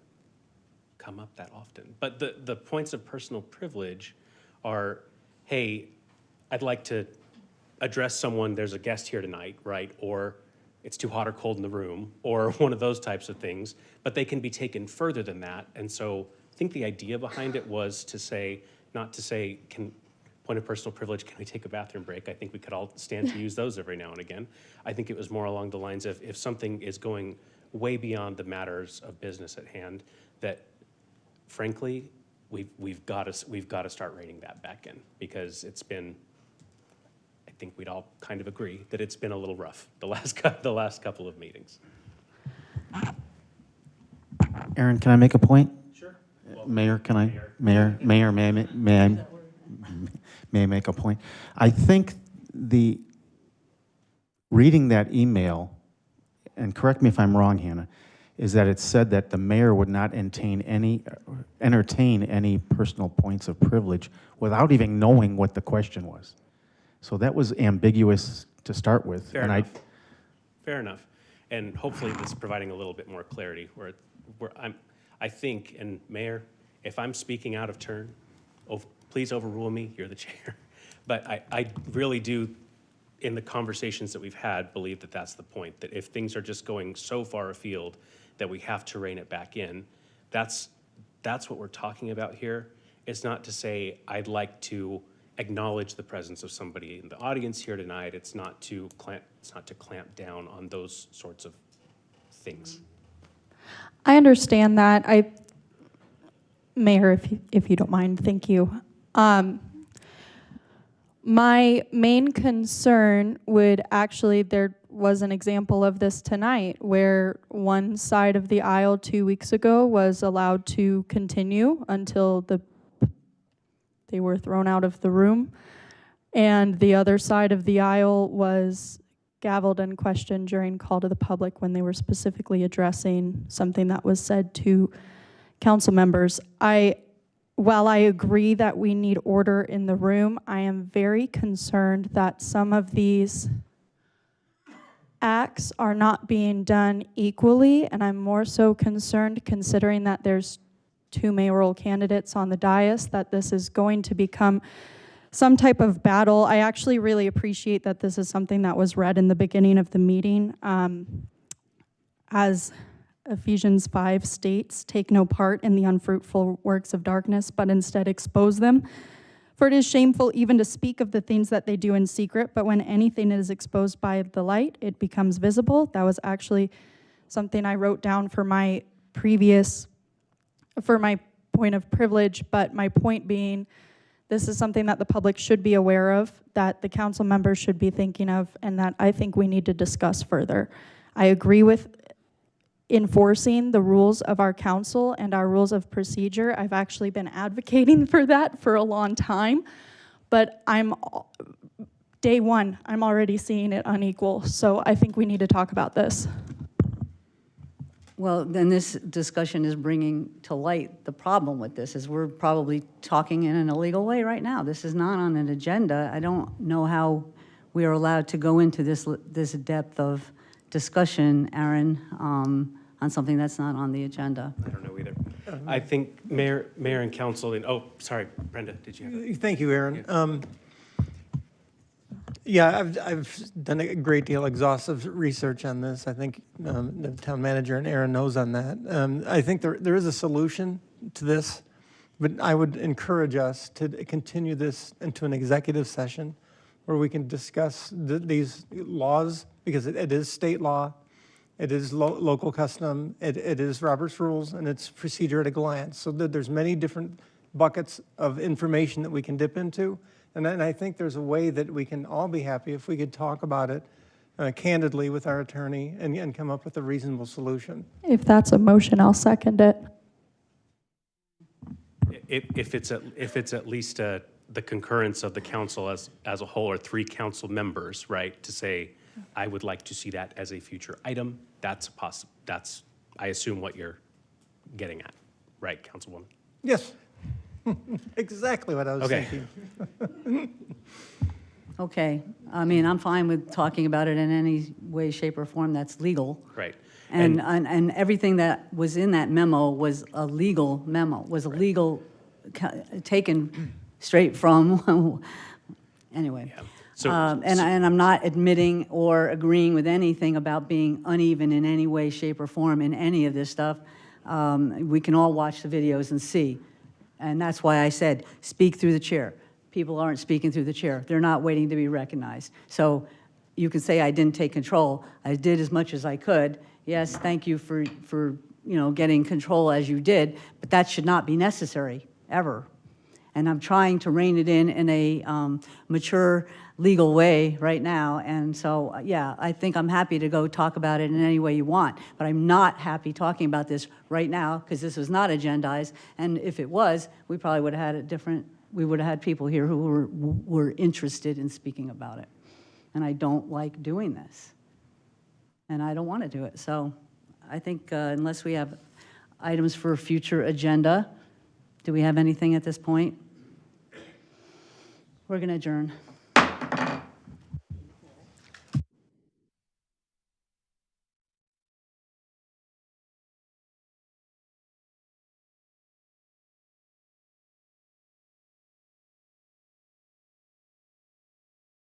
Speaker 19: come up that often, but the points of personal privilege are, hey, I'd like to address someone, there's a guest here tonight, right? Or it's too hot or cold in the room, or one of those types of things, but they can be taken further than that. And so I think the idea behind it was to say, not to say, point of personal privilege, can we take a bathroom break? I think we could all stand to use those every now and again. I think it was more along the lines of, if something is going way beyond the matters of business at hand, that frankly, we've got to start reining that back in, because it's been, I think we'd all kind of agree that it's been a little rough the last couple of meetings.
Speaker 7: Aaron, can I make a point?
Speaker 19: Sure.
Speaker 7: Mayor, can I? Mayor, may I make a point? I think reading that email, and correct me if I'm wrong, Hannah, is that it said that the mayor would not entertain any personal points of privilege without even knowing what the question was. So that was ambiguous to start with.
Speaker 19: Fair enough. Fair enough. And hopefully this is providing a little bit more clarity I think, and Mayor, if I'm speaking out of turn, please overrule me, you're the chair. But I really do, in the conversations that we've had, believe that that's the point, that if things are just going so far afield that we have to rein it back in, that's what we're talking about here. It's not to say I'd like to acknowledge the presence of somebody in the audience here tonight. It's not to clamp down on those sorts of things.
Speaker 4: I understand that. Mayor, if you don't mind, thank you. My main concern would actually, there was an example of this tonight where one side of the aisle 2 weeks ago was allowed to continue until they were thrown out of the room, and the other side of the aisle was gavelled and questioned during call to the public when they were specifically addressing something that was said to council members. While I agree that we need order in the room, I am very concerned that some of these acts are not being done equally, and I'm more so concerned considering that there's 2 mayoral candidates on the dais, that this is going to become some type of battle. I actually really appreciate that this is something that was read in the beginning of the meeting. As Ephesians 5 states, take no part in the unfruitful works of darkness, but instead expose them. For it is shameful even to speak of the things that they do in secret, but when anything is exposed by the light, it becomes visible. That was actually something I wrote down for my point of privilege, but my point being, this is something that the public should be aware of, that the council members should be thinking of, and that I think we need to discuss further. I agree with enforcing the rules of our council and our rules of procedure. I've actually been advocating for that for a long time, but day one, I'm already seeing it unequal. So I think we need to talk about this.
Speaker 1: Well, then this discussion is bringing to light the problem with this, is we're probably talking in an illegal way right now. This is not on an agenda. I don't know how we are allowed to go into this depth of discussion, Aaron, on something that's not on the agenda.
Speaker 19: I don't know either. I think Mayor and Council, oh, sorry, Brenda, did you have
Speaker 9: Thank you, Aaron. Yeah, I've done a great deal of exhaustive research on this. I think the town manager and Aaron knows on that. I think there is a solution to this, but I would encourage us to continue this into an executive session where we can discuss these laws, because it is state law, it is local custom, it is Robert's rules, and it's procedure at a glance. So there's many different buckets of information that we can dip into. And I think there's a way that we can all be happy if we could talk about it candidly with our attorney and come up with a reasonable solution.
Speaker 4: If that's a motion, I'll second it.
Speaker 19: If it's at least the concurrence of the council as a whole, or 3 council members, right, to say, I would like to see that as a future item, that's I assume what you're getting at, right, Councilwoman?
Speaker 9: Yes. Exactly what I was thinking.
Speaker 1: Okay. I mean, I'm fine with talking about it in any way, shape, or form that's legal.
Speaker 19: Right.
Speaker 1: And everything that was in that memo was a legal memo, was a legal, taken straight from, anyway.
Speaker 19: Yeah.
Speaker 1: And I'm not admitting or agreeing with anything about being uneven in any way, shape, or form in any of this stuff. We can all watch the videos and see. And that's why I said, speak through the chair. People aren't speaking through the chair. They're not waiting to be recognized. So you can say I didn't take control. I did as much as I could. Yes, thank you for getting control as you did, but that should not be necessary, ever. And I'm trying to rein it in a mature, legal way right now. And so, yeah, I think I'm happy to go talk about it in any way you want, but I'm not happy talking about this right now because this was not agendized. And if it was, we probably would have had we would have had people here who were interested in speaking about it. And I don't like doing this. And I don't want to do it. So I think unless we have items for a future agenda, do we have anything at this point? We're going to adjourn.